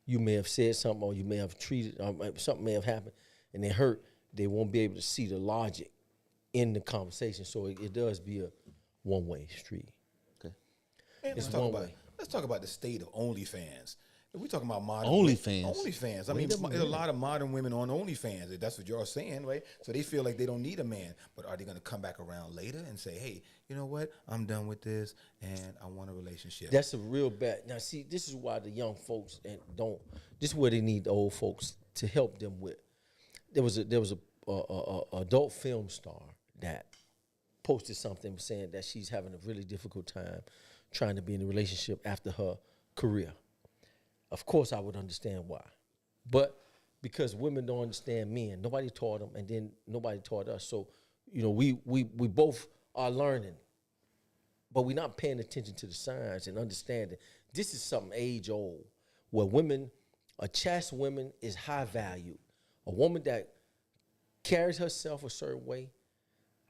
you may have said something, or you may have treated, something may have happened, and they hurt. They won't be able to see the logic in the conversation, so it does be a one-way street. Okay. Man, It's one way. Let's talk about the state of OnlyFans. If we're talking about modern OnlyFans? OnlyFans. I mean, there's a lot of modern women on OnlyFans. If that's what you're saying, right? So they feel like they don't need a man. But are they going to come back around later and say, hey, you know what? I'm done with this and I want a relationship. That's a real bad. Now, see, this is why the young folks don't. This is where they need the old folks to help them with. There was a adult film star that posted something saying that she's having a really difficult time trying to be in a relationship after her career. Of course, I would understand why, but because women don't understand men, nobody taught them, and then nobody taught us. So, we both are learning but we're not paying attention to the signs and understanding this is something age old, where women, a chaste woman is high value. A woman that carries herself a certain way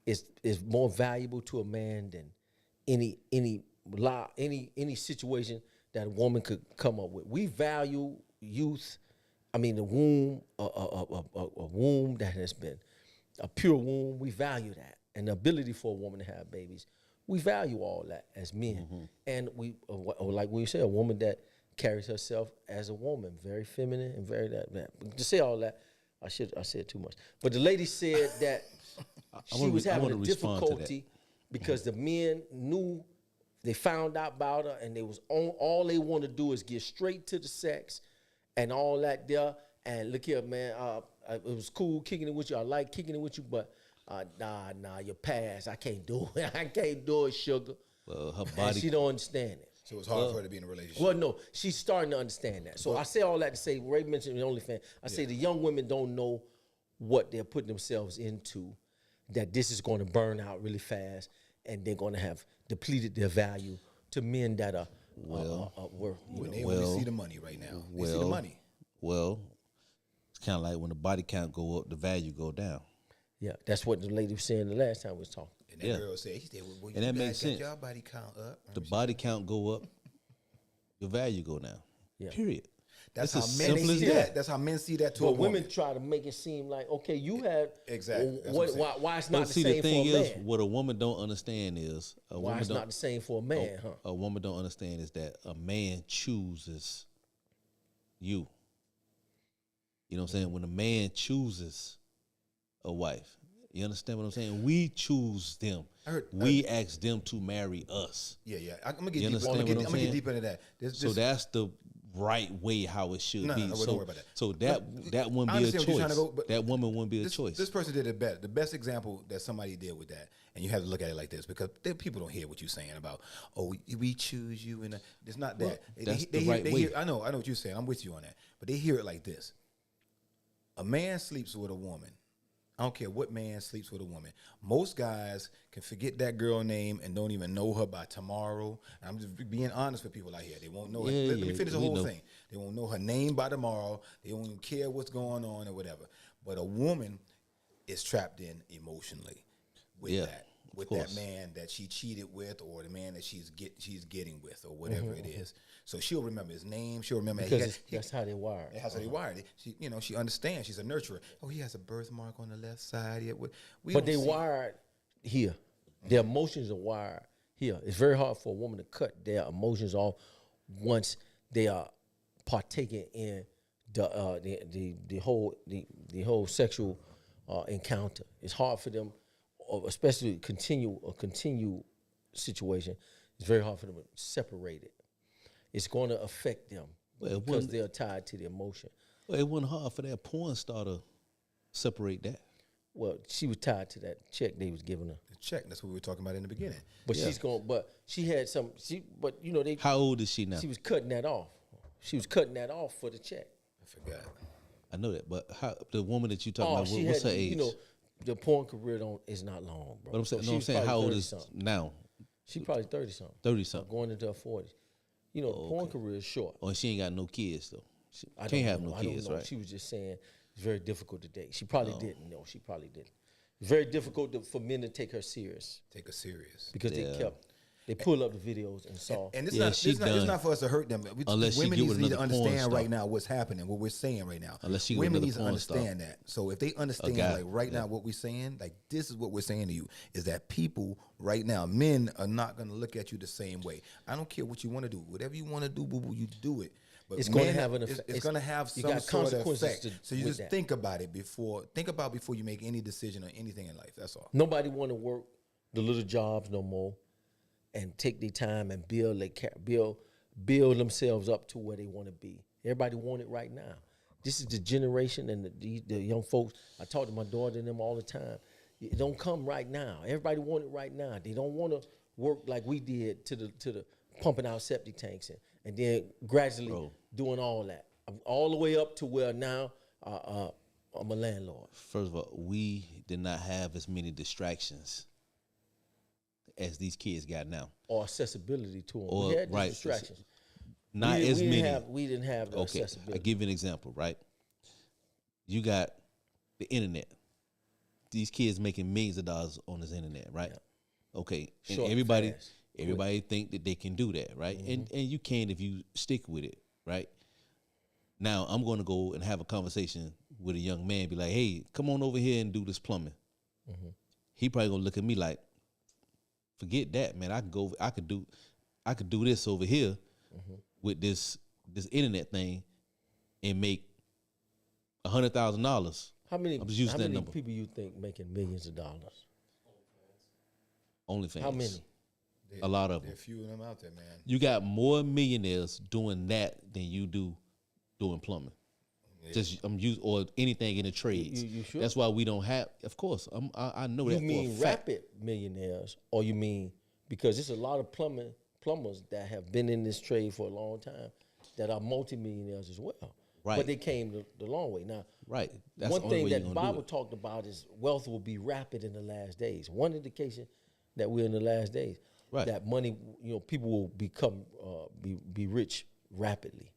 is more valuable to a man than any situation that a woman could come up with. We value youth. I mean, the womb, a womb that has been a pure womb. We value that, and the ability for a woman to have babies. We value all that as men, and we, like we said, a woman that carries herself as a woman, very feminine and very that. To say all that, I said too much. But the lady said that she was having a difficulty because the men knew, they found out about her, and they was on, all they want to do is get straight to the sex and all that there. And look here, man, it was cool kicking it with you. I like kicking it with you, but nah, you're past. I can't do it. I can't do it, sugar. Well, her And body. she don't understand it. So it's hard for her to be in a relationship. Well, no, she's starting to understand that. So I say all that to say, Ray mentioned the OnlyFans. I say the young women don't know what they're putting themselves into, that this is going to burn out really fast, and they're going to have depleted their value to men that are worth. When they only see the money right now. They see the money. Well, it's kind of like when the body count go up, the value go down. Yeah, that's what the lady was saying the last time we was talking. And that girl said, well, And that makes sense. Your body count up. The body count go up, your value go down. Yeah. Period. That's It's how as men simple see as that. that. That's how men see that to But a woman. women try to make it seem like, okay, you have Exactly. That's what I'm saying. why it's not But the see, same the thing for a is, man? what a woman don't understand is Why it's not the same for a man, huh? a woman don't understand is that a man chooses you. You know what I'm saying? When a man chooses a wife, you understand what I'm saying? We choose them. We ask them to marry us. Yeah. I'm gonna get You deep. understand I'm what gonna I'm get saying? deeper into that. So that's the right way how it should No, be. no, so, don't worry about that. So that wouldn't I be a understand what you're trying to choice. go, but That woman wouldn't be a this, choice. This person did it better. The best example that somebody did with that, and you have to look at it like this, because people don't hear what you're saying about, we choose you, and it's not that. That's the right way. I know what you're saying. I'm with you on that. But they hear it like this. A man sleeps with a woman. I don't care what man sleeps with a woman. Most guys can forget that girl name and don't even know her by tomorrow. And I'm just being honest with people out here. They won't know her. Let me finish the whole thing. They won't know her name by tomorrow. They won't even care what's going on or whatever. But a woman is trapped in emotionally with that man that she cheated with, or the man that she's getting with, or whatever it is. So she'll remember his name. She'll remember Because that's how they wired. That's how they wired it. She understands. She's a nurturer. Oh, he has a birthmark on the left side. But they wired here. Their emotions are wired here. It's very hard for a woman to cut their emotions off once they are partaking in the whole sexual encounter. It's hard for them, especially a continue situation. It's very hard for them to separate it. It's going to affect them because they're tied to the emotion. Well, it wasn't hard for that porn star to separate that. Well, she was tied to that check they was giving her. The check. That's what we were talking about in the beginning. But she had some. How old is she now? She was cutting that off. She was cutting that off for the check. I forgot. I know that, but the woman that you talking about, she what's had, her age? The porn career is not long, bro. But I'm saying, So she was probably how old 30 is something. now? She probably 30-something. 30-something. Going into her 40s. Porn career is short. Or she ain't got no kids though. She I can't don't have know. no I don't kids, know. right? She was just saying it's very difficult to date. She probably didn't. No, she probably didn't. It's very difficult for men to take her serious Take her serious. because they pulled up the videos and saw. And it's, Yeah, not, she it's, not, it's not for us to hurt them. Unless she women get need with to another porn understand star. right now what's happening, what we're saying right now. Unless she get with women another need to porn star. understand that. So if they understand, guy, like right now, what we're saying, like this is what we're saying to you, is that people right now, men are not going to look at you the same way. I don't care what you want to do. Whatever you want to do, boo boo, you do it. But It's gonna men, have an effect. It's going to have You some got sort of consequences effect. So you with just that. think about it before you make any decision or anything in life. That's all. Nobody want to work the little jobs no more and take their time and build themselves up to where they want to be. Everybody want it right now. This is the generation and the young folks. I talk to my daughter and them all the time. It don't come right now. Everybody want it right now. They don't want to work like we did to the pumping out septic tanks and then gradually doing all that. All the way up to where now I'm a landlord. First of all, we did not have as many distractions as these kids got now. Or accessibility to them. Or- We had these right. distractions. Not we as didn't many. we didn't have the Okay, I accessibility. give you an example, right? You got the internet. These kids making millions of dollars on this internet, right? Okay, and Short, everybody, fast, everybody think that they can do that, right? And you can if you stick with it, right? Now I'm going to go and have a conversation with a young man, be like, "Hey, come on over here and do this plumbing." He probably gonna look at me like, "Forget that, man. I could do this over here with this internet thing and make $100,000." How many, I'm just using how that many number. people you think making millions of dollars? OnlyFans. How many? A lot of There them. are few of them out there, man. You got more millionaires doing that than you do doing plumbing. Just or anything in the trades. You sure? That's why we don't have. Of course, I know You that mean for a fact. rapid millionaires, or you mean because there's a lot of plumbers that have been in this trade for a long time that are multimillionaires as well. Right. But they came the long way. Now, Right. That's one the only thing way that you're the gonna do Bible it. talked about is wealth will be rapid in the last days. One indication that we're in the last days. Right. That money, people will become be rich rapidly.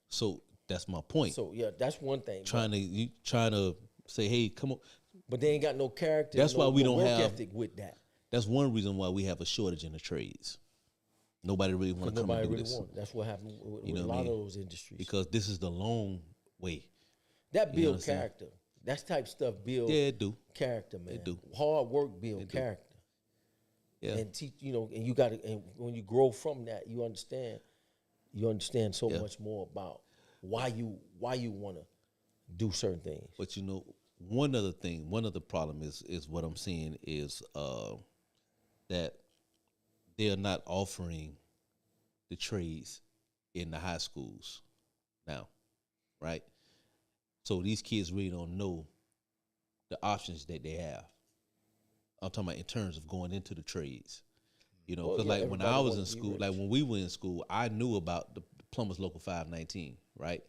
So that's my point. So yeah, that's one thing. trying to say, hey, come on. But they ain't got no character. That's why we no don't work have- ethic with that. That's one reason why we have a shortage in the trades. Nobody really want to come Nobody and do really this want it. That's what happened with, You with know a what I lot of mean? those industries. because this is the long way. That You know build what I'm saying? character. That type of stuff build Yeah, it do. character, man. do. Hard work build character. Yeah. And teach, and you got to, and when you grow from that, you understand so Yeah. much more about why you want to do certain things. But one other problem is what I'm seeing is that they're not offering the trades in the high schools now, right? So these kids really don't know the options that they have. I'm talking about in terms of going into the trades. Well, Because yeah, like when everybody I was wanna in be school, like rich. when we were in school, I knew about the Plumbers Local 519, right?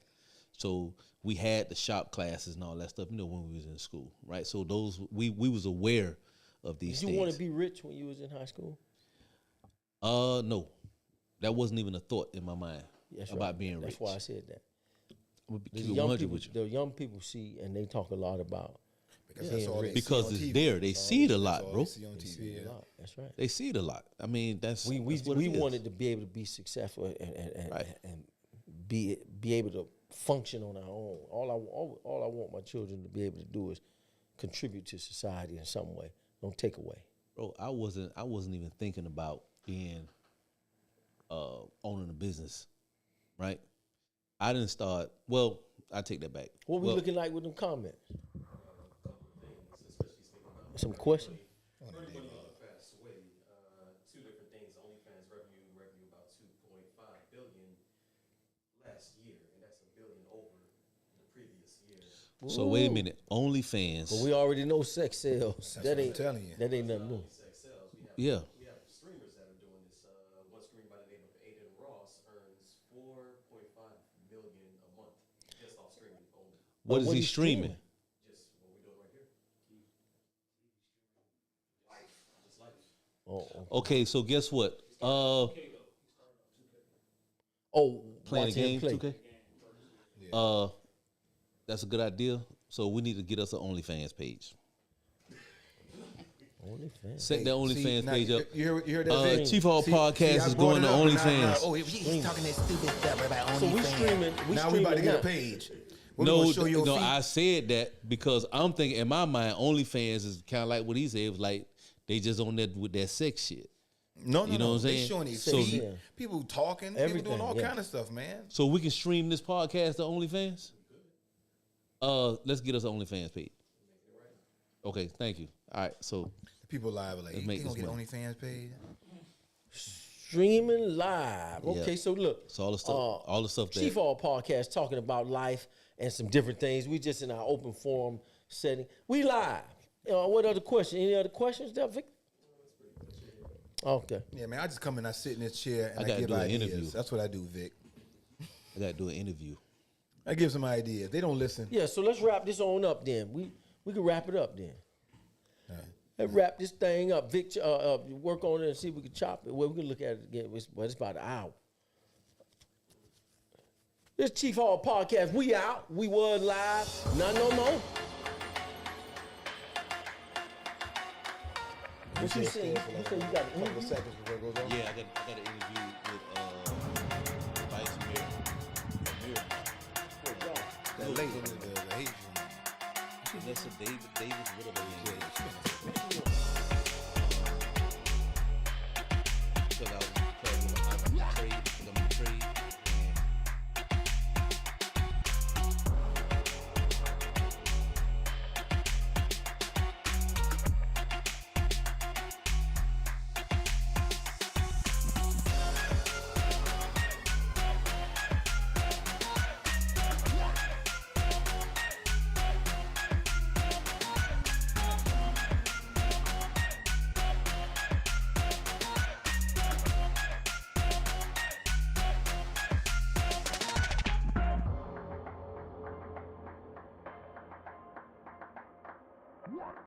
So we had the shop classes and all that stuff, when we was in school, right? So those we was aware of these Did you things. want to be rich when you was in high school? No, that wasn't even a thought in my mind That's about right. being That's rich. why I said that. I'm gonna The keep it young 100 people, with you. the young people see and they talk a lot about. Because Being that's all they rich. Because see on it's TV. there. They That's all see it a that's lot, all bro. They see on They see TV. a Yeah. lot. That's right. They see it a lot. I mean, that's We that's what it is. wanted to be able to be successful and Right. and be able to function on our own. All I want my children to be able to do is contribute to society in some way. Don't take away. Bro, I wasn't even thinking about being owning a business, right? I didn't start. Well, I take that back. What we Well, looking like with them comments? especially speaking about Some question? pretty money on a fast way. Two different things. OnlyFans revenue about 2.5 billion last year, and that's $1 billion over the previous year. So wait a Ooh. minute. OnlyFans. But we already know sex sales. That's That what I'm ain't telling you. that ain't nothing new. Sex sales. Yeah. We have streamers that are doing this. One streamer by the name of Aiden Ross earns 4.5 million a month just off streaming only. What is what he he's streaming? Just what we're doing right here. Life, just life. Oh, Okay, so guess what? Playing a watching him game, play. 2K. That's a good idea. So we need to get us an OnlyFans page. OnlyFans. Set that OnlyFans now, page up. You heard that? Vic? Chief Hall Podcast I is brought going it to up, and OnlyFans. oh, he's talking that stupid stuff about OnlyFans. So we streaming. Now we about to get a now. page. We're No, gonna show your feet. I said that because I'm thinking in my mind, OnlyFans is kind of like what he said. It was like they just on that with that sex shit. No, You know what I'm They saying? showing these So- feet. Yeah. People talking. People Everything, doing all yeah. kind of stuff, man. So we can stream this podcast to OnlyFans. Let's get us an OnlyFans page. Okay, thank you. All right, so People live are like, Let's you make gonna this get money. OnlyFans page? Streaming live. Okay, Yeah. so look. So all the stuff- all the stuff that- Chief All Podcast talking about life and some different things. We just in our open forum setting. We live. What other question? Any other questions, there, Vic? Okay. Yeah, man. I just come and I sit in this chair and I I, gotta give do an ideas. interview. That's what I do, Vic. I gotta do an interview. I give some ideas. They don't listen. Yeah, so let's wrap this on up then. We can wrap it up then. Let's wrap this thing up. Vic, work on it and see if we can chop it. Well, we can look at it again. But it's about an hour. This Chief Hall Podcast. We out. We was live. No more. What you saying? You say you got a couple of seconds before it goes on? Yeah, I got an interview with Vice Mayor. That lady, the Haitian. Vanessa Davis, whatever. Yeah, she